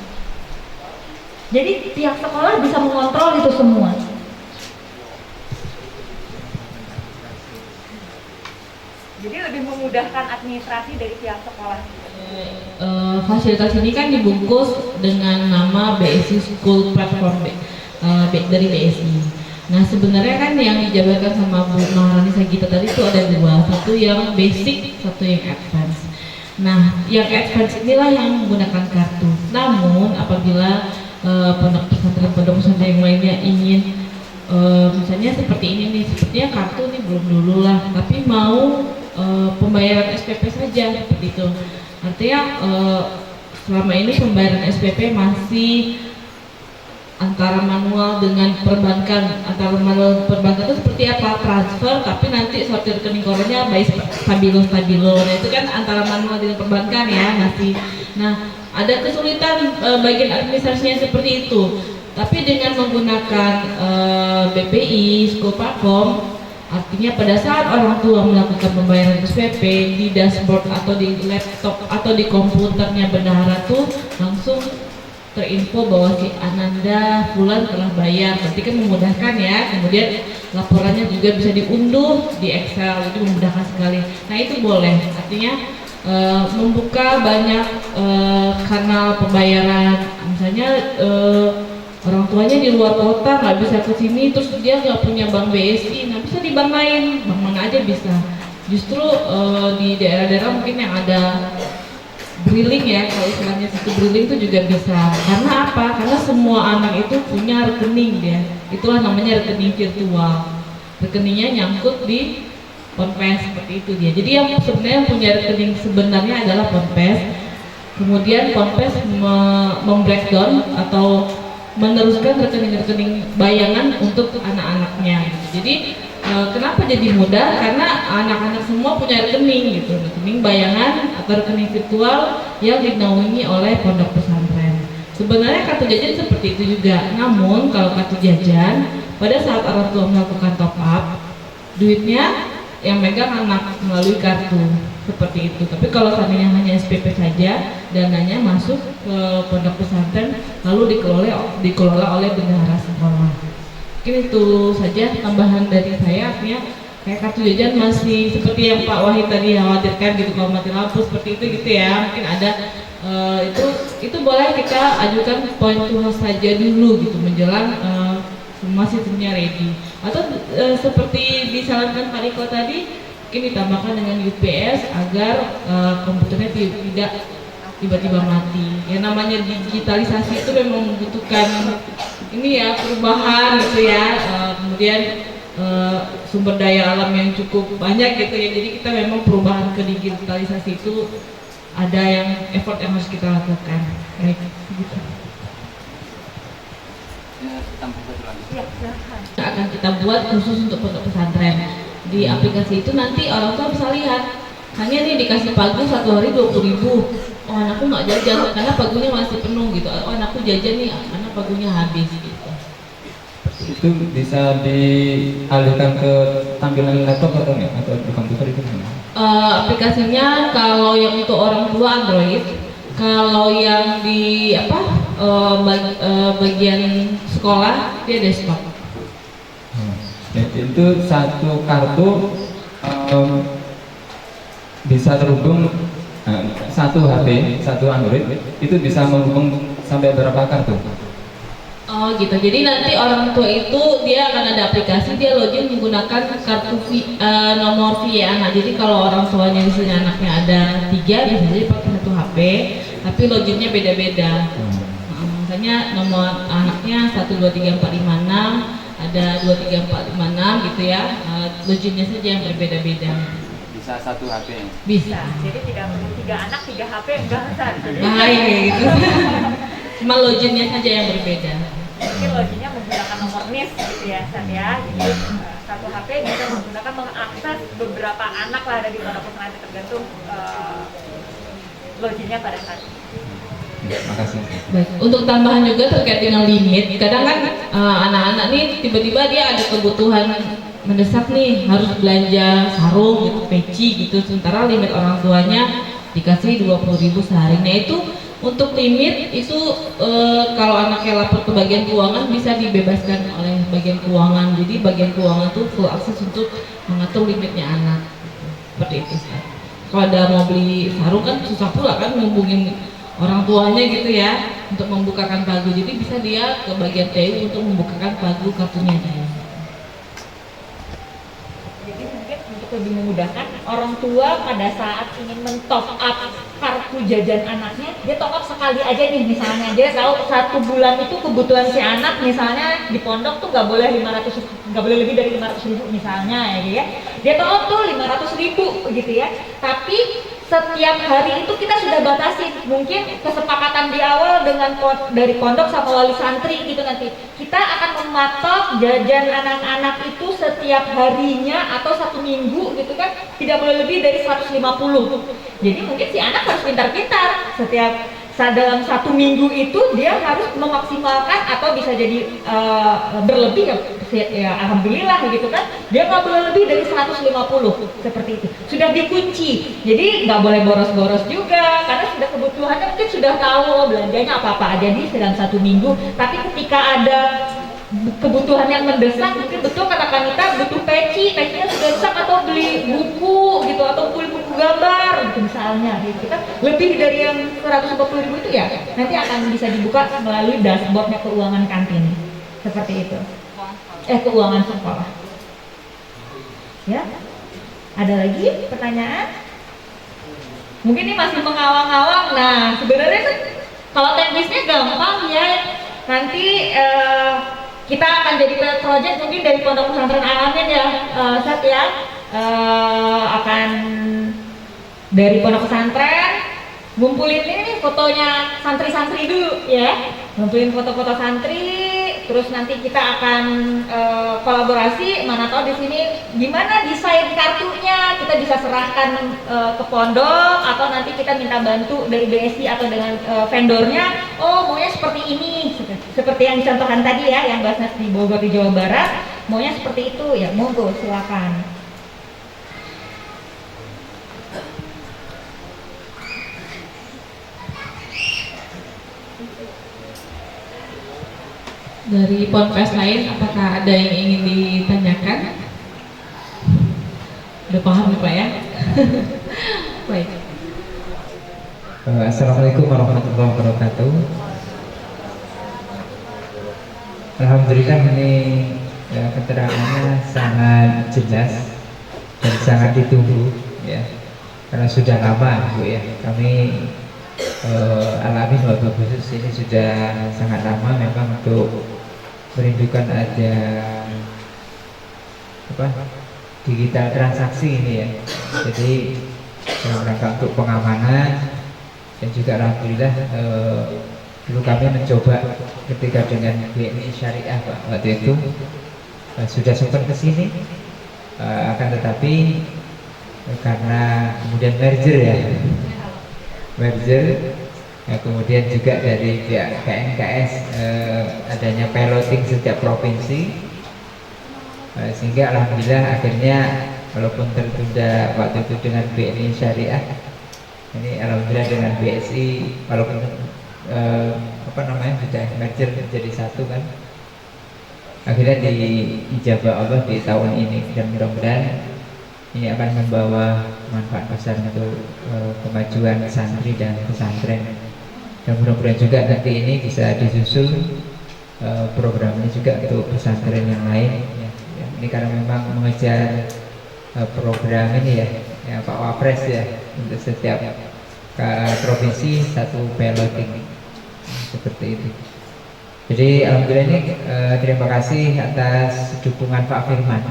F: Jadi pihak sekolah bisa mengontrol itu semua. Jadi lebih memudahkan administrasi dari pihak sekolah.
I: Fasilitas ini kan dibungkus dengan nama BSI School Platform dari BSI. Nah sebenarnya kan yang dijabarkan sama Bu Maharani Sagita tadi itu ada dua, satu yang basic, satu yang advance. Nah yang advance inilah yang menggunakan kartu. Namun apabila pondok pesantren yang lainnya ingin misalnya seperti ini nih, sepertinya kartu nih belum dulu lah, tapi mau pembayaran SPP saja seperti itu. Artinya selama ini pembayaran SPP masih antara manual dengan perbankan. Antara manual perbankan itu seperti apa? Transfer, tapi nanti sortir rekening korannya by stabilo. Nah itu kan antara manual dengan perbankan ya masih. Nah ada kesulitan bagian administrasinya seperti itu. Tapi dengan menggunakan BPI, School Platform, artinya pada saat orang tua melakukan pembayaran SPP di dashboard atau di laptop atau di komputernya bendahara tuh langsung terinfo bahwa si Ananda Fulan telah bayar, berarti kan memudahkan ya. Kemudian laporannya juga bisa diunduh di Excel, itu memudahkan sekali. Nah itu boleh, artinya membuka banyak kanal pembayaran. Misalnya orang tuanya di luar kota nggak bisa ke sini, terus dia nggak punya bank BSI, nah bisa di bank lain, bank mana aja bisa. Justru di daerah-daerah mungkin yang ada Briling ya, kalau istilahnya situ Briling itu juga bisa. Karena apa? Karena semua anak itu punya rekening dia. Itulah namanya rekening virtual. Rekeningnya nyangkut di Ponpes seperti itu dia. Jadi yang sebenarnya punya rekening sebenarnya adalah Ponpes. Kemudian Ponpes membreakdown atau meneruskan rekening-rekening bayangan untuk anak-anaknya. Jadi kenapa jadi mudah? Karena anak-anak semua punya rekening gitu, rekening bayangan atau rekening virtual yang dinaungi oleh pondok pesantren. Sebenarnya kartu jajan seperti itu juga. Namun kalau kartu jajan pada saat orang tua melakukan top up, duitnya yang megang anak melalui kartu seperti itu. Tapi kalau seandainya hanya SPP saja, dananya masuk ke pondok pesantren lalu dikelola oleh bendahara sekolah. Mungkin itu saja tambahan dari saya. Artinya kayak kartu jajan masih seperti yang Pak Wahid tadi khawatirkan gitu, kalau mati lampu seperti itu gitu ya. Mungkin ada itu boleh kita ajukan point to house saja dulu gitu menjelang semua sistemnya ready. Atau seperti disarankan Pak Riko tadi, mungkin ditambahkan dengan UPS agar komputernya tidak tiba-tiba mati. Yang namanya digitalisasi itu memang membutuhkan ini ya, perubahan gitu ya. Kemudian sumber daya alam yang cukup banyak gitu ya. Jadi kita memang perubahan ke digitalisasi itu ada yang effort yang harus kita lakukan. Baik, gitu. Akan kita buat khusus untuk pondok pesantren. Di aplikasi itu nanti orang tua bisa lihat, hanya nih dikasih pagu satu hari 20.000. Oh anakku nggak jajan karena pagunya masih penuh gitu. Oh anakku jajan nih karena pagunya habis gitu.
B: Itu bisa dialihkan ke tampilan laptop atau enggak, atau di komputer itu gimana?
I: Aplikasinya kalau yang untuk orang tua Android, kalau yang di bagian sekolah dia desktop.
B: Itu satu kartu bisa terhubung satu HP, satu Android itu bisa menghubung sampai berapa kartu?
I: Oh gitu. Jadi nanti orang tua itu dia akan ada aplikasi, dia login menggunakan kartu nomor VIA anak. Jadi kalau orang tuanya di sini anaknya ada 3, biasanya pakai satu HP, tapi loginnya beda-beda. Misalnya nomor anaknya 1 2 3 4 5 6, ada 2 3 4 5 6 gitu ya. Loginnya saja yang berbeda-beda.
B: Bisa satu HP?
I: Bisa.
F: Jadi tidak perlu 3 anak 3 HP enggak besar.
I: Bahaya gitu. Cuma loginnya saja yang berbeda.
F: Mungkin loginnya menggunakan nomor NIS gitu ya, San ya. Jadi satu HP bisa menggunakan mengakses beberapa anak lah, ada di pondok pesantren tergantung loginnya pada saat itu.
B: Makasih.
I: Baik. Untuk tambahan juga terkait dengan limit, kadang kan anak-anak nih tiba-tiba dia ada kebutuhan mendesak nih, harus belanja sarung gitu, peci gitu, sementara limit orang tuanya dikasih 20.000 sehari. Nah itu untuk limit itu kalau anaknya lapor ke bagian keuangan bisa dibebaskan oleh bagian keuangan. Jadi bagian keuangan tuh full akses untuk mengatur limitnya anak. Seperti itu. Kalau ada mau beli sarung kan susah pula kan ngubungin orang tuanya gitu ya untuk membukakan pagu. Jadi bisa dia ke bagian TU untuk membukakan pagu kartunya dia.
F: Jadi mungkin untuk lebih memudahkan orang tua pada saat ingin mentop up kartu jajan anaknya, dia top up sekali aja nih. Misalnya dia tahu 1 bulan itu kebutuhan si anak, misalnya di pondok tuh nggak boleh lebih dari 500.000 misalnya ya, dia top up tuh 500.000 gitu ya. Tapi setiap hari itu kita sudah batasi, mungkin kesepakatan di awal dengan dari pondok sama wali santri gitu, nanti kita akan mematok jajan anak-anak itu setiap harinya atau 1 minggu gitu kan, tidak boleh lebih dari 150. Jadi mungkin si anak harus pintar-pintar, setiap dalam 1 minggu itu dia harus memaksimalkan, atau bisa jadi berlebih ya alhamdulillah gitu kan, dia nggak boleh lebih dari 150 seperti itu. Sudah dikunci, jadi nggak boleh boros-boros juga, karena sudah kebutuhannya mungkin sudah tahu belanjanya apa-apa aja di dalam 1 minggu. Tapi ketika ada kebutuhan yang mendesak, mungkin betul kata Kanita butuh pecinya sudah rusak, atau beli buku gitu, atau beli buku gambar gitu misalnya gitu kan, lebih dari yang 150.000 itu ya nanti akan bisa dibuka melalui dashboardnya keuangan kantin seperti itu, keuangan sekolah. Ya, ada lagi pertanyaan? Mungkin ini masih mengawang-awang. Nah sebenarnya kan kalau teknisnya gampang ya, nanti kita akan jadi project mungkin dari Pondok Pesantren Al-Amin ya, Sat ya, akan dari Pondok Pesantren ngumpulin ini fotonya santri-santri dulu ya, ngumpulin foto-foto santri, terus nanti kita akan kolaborasi, mana tahu di sini gimana desain kartunya kita bisa serahkan ke pondok, atau nanti kita minta bantu dari BSI atau dengan vendornya, oh maunya seperti ini, seperti yang dicontohkan tadi ya, yang Basnas di Bogor di Jawa Barat, maunya seperti itu ya, monggo silakan.
I: Dari ponpes lain, apakah ada yang ingin ditanyakan? Udah paham ya Pak ya? Baik.
D: Assalamualaikum warahmatullahi wabarakatuh. Alhamdulillah ini ya, keterangannya sangat jelas dan sangat ditunggu ya, karena sudah lama Bu ya, kami Al-Amin Wabah Khusus ini sudah sangat lama memang untuk merindukan ada digital transaksi ini ya. Jadi dalam rangka untuk pengamanan, dan juga alhamdulillah dulu kami mencoba ketika dengan BNI Syariah Pak, waktu itu sudah sempat ke sini, akan tetapi karena kemudian merger ya, kemudian juga dari pihak KNKS adanya piloting setiap provinsi, sehingga alhamdulillah akhirnya walaupun tertunda waktu itu dengan BNI Syariah, ini alhamdulillah dengan BSI walaupun sudah merger menjadi satu kan, akhirnya diijabah Allah di tahun ini, dan mudah-mudahan ini akan membawa manfaat besar untuk kemajuan santri dan pesantren, dan mudah-mudahan juga nanti ini bisa disusul program ini juga untuk pesantren yang lain ya. Ini karena memang mengejar program ini ya Pak Wapres ya, untuk setiap provinsi satu piloting seperti itu. Jadi alhamdulillah ini terima kasih atas dukungan Pak Firman.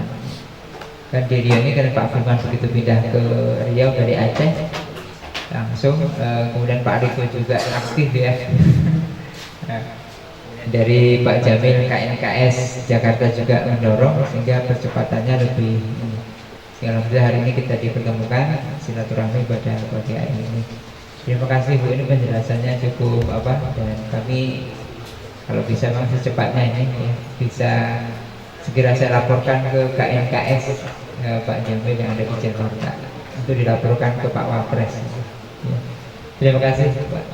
D: Kan di Riau ini kan Pak Firman begitu pindah ke Riau dari Aceh langsung, kemudian Pak Riko juga aktif ya. Dari Pak Jamil KNKS Jakarta juga mendorong sehingga percepatannya lebih. Alhamdulillah hari ini kita dipertemukan silaturahmi pada pagi hari ini. Terima kasih Bu, ini penjelasannya cukup dan kami kalau bisa memang secepatnya ini ya, bisa segera saya laporkan ke KNKS Pak Jamil yang ada di Jakarta untuk dilaporkan ke Pak Wapres ya. Terima kasih Pak.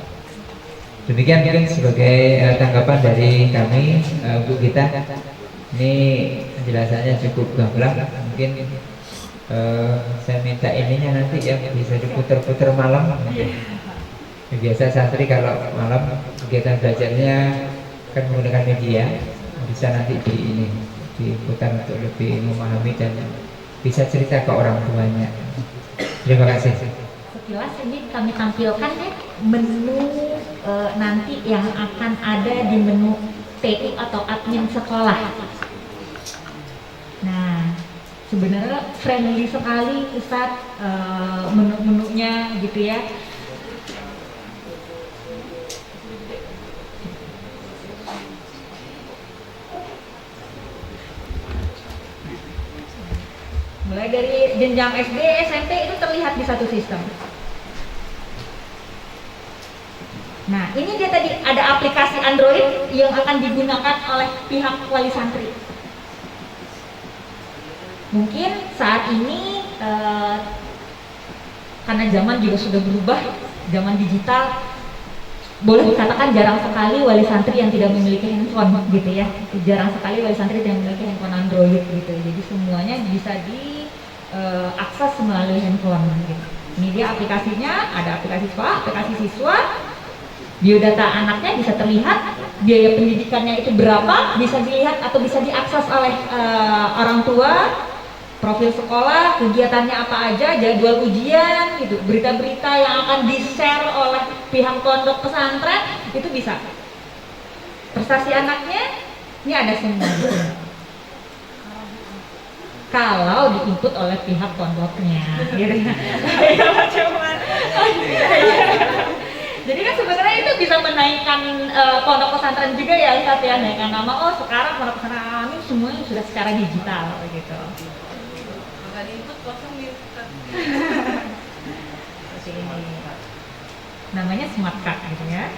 D: Demikian mungkin sebagai tanggapan dari kami Bu Gita, ini penjelasannya cukup gamblang. Mungkin saya minta ininya nanti ya bisa diputer-puter malam. Biasa santri kalau malam kegiatan belajarnya kan menggunakan media, bisa nanti diputar untuk lebih memahami dan bisa cerita ke orang tuanya. Terima kasih.
F: Sekilas ini kami tampilkan ya menu nanti yang akan ada di menu TU atau admin sekolah. Nah, sebenarnya friendly sekali Ustadz, menu-menunya gitu ya. Mulai dari jenjang SD, SMP itu terlihat di satu sistem. Nah, ini dia tadi ada aplikasi Android yang akan digunakan oleh pihak wali santri. Mungkin saat ini karena zaman juga sudah berubah, zaman digital, boleh dikatakan jarang sekali wali santri yang tidak memiliki handphone gitu ya. Jarang sekali wali santri yang memiliki handphone Android gitu. Jadi semuanya bisa diakses melalui handphone gitu. Ini dia aplikasinya, ada aplikasi sekolah, aplikasi siswa, biodata anaknya bisa terlihat, biaya pendidikannya itu berapa, bisa dilihat atau bisa diakses oleh orang tua, profil sekolah, kegiatannya apa aja, jadwal ujian, gitu, berita-berita yang akan di-share oleh pihak pondok pesantren itu bisa. Prestasi anaknya ini ada semua. Kalau diinput oleh pihak pondoknya, gitu ya. Jadi kan sebenarnya itu bisa menaikkan pondok pesantren juga ya Ustaz ya, naikkan nama. Oh sekarang pondok pesantren Al-Amin semuanya sudah secara digital gitu.
G: Input langsung di
F: Seperti ini. Namanya smart card gitu ya.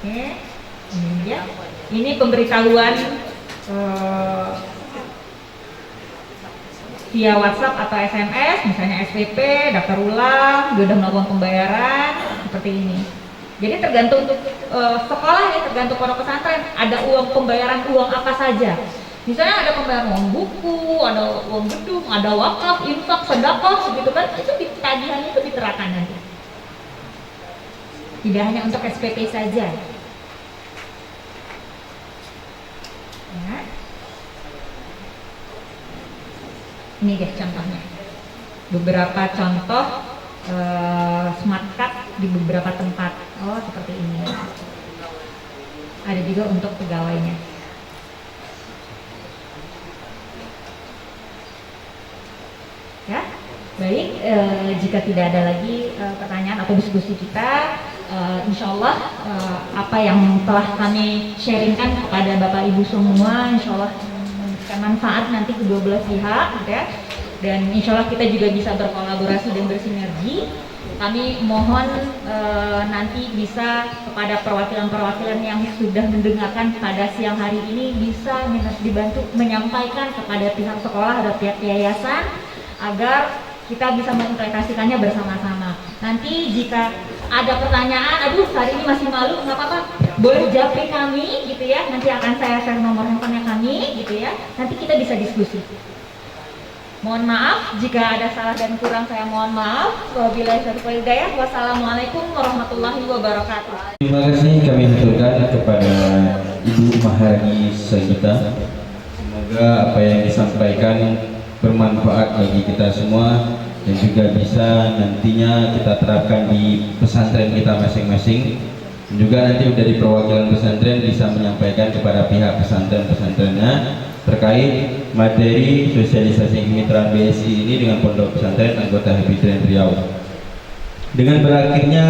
F: Oke, ini dia. Ini pemberitahuan via WhatsApp atau SMS, misalnya SPP, daftar ulang, dia sudah melakukan pembayaran seperti ini. Jadi tergantung sekolah ya, tergantung pondok pesantren, ada uang pembayaran uang apa saja. Misalnya ada pembayaran uang buku, ada uang gedung, ada wakaf, infak, sedekah, gitu kan? Itu di tagihan itu diterakan nanti. Tidak hanya untuk SPP saja. Ya. Ini deh contohnya. Beberapa contoh smart card di beberapa tempat. Oh seperti ini. Ada juga untuk pegawainya. Ya, baik. Jika tidak ada lagi pertanyaan atau diskusi kita, insya Allah apa yang telah kami sharingkan kepada Bapak Ibu semua, insya Allah memberikan manfaat nanti kedua belah pihak, gitu ya. Dan insya Allah kita juga bisa berkolaborasi dan bersinergi. Kami mohon nanti bisa kepada perwakilan-perwakilan yang sudah mendengarkan pada siang hari ini bisa dibantu menyampaikan kepada pihak sekolah atau pihak yayasan agar kita bisa mengimplementasikannya bersama-sama. Nanti jika ada pertanyaan, aduh hari ini masih malu, nggak apa-apa, boleh japri kami gitu ya. Nanti akan saya share nomor handphonenya kami gitu ya. Nanti kita bisa diskusi. Mohon maaf jika ada salah dan kurang, saya mohon maaf. Wabillahi taufiq wal hidayah. Wassalamualaikum warahmatullahi wabarakatuh.
A: Terima kasih kami haturkan kepada Ibu Maharani Sagita. Semoga apa yang disampaikan bermanfaat bagi kita semua dan juga bisa nantinya kita terapkan di pesantren kita masing-masing. Dan juga nanti dari perwakilan pesantren bisa menyampaikan kepada pihak pesantren-pesantrennya terkait materi sosialisasi kemitraan BSI ini dengan Pondok Pesantren Anggota Hibitren Riau. Dengan berakhirnya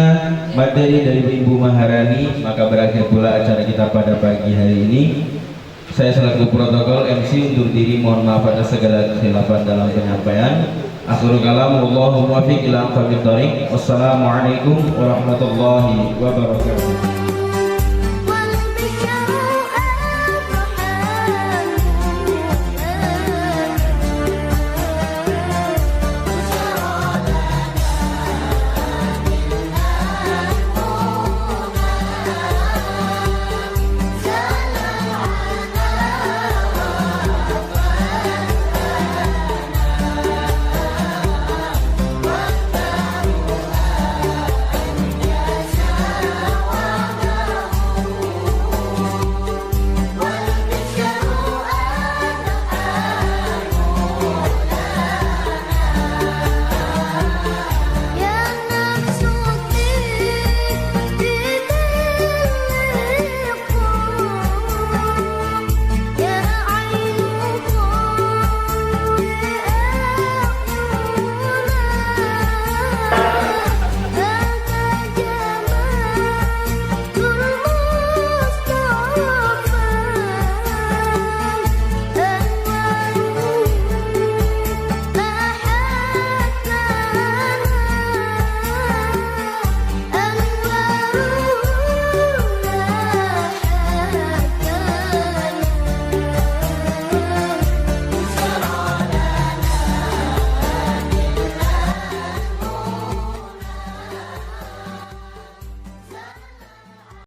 A: materi dari Ibu Maharani, maka berakhir pula acara kita pada pagi hari ini. Saya selaku protokol MC undur diri, mohon maaf atas segala kesilapan dalam penyampaian. Akhirul kalam, wallahu muwaffiq ila aqwamit thoriq. Wassalamualaikum warahmatullahi wabarakatuh.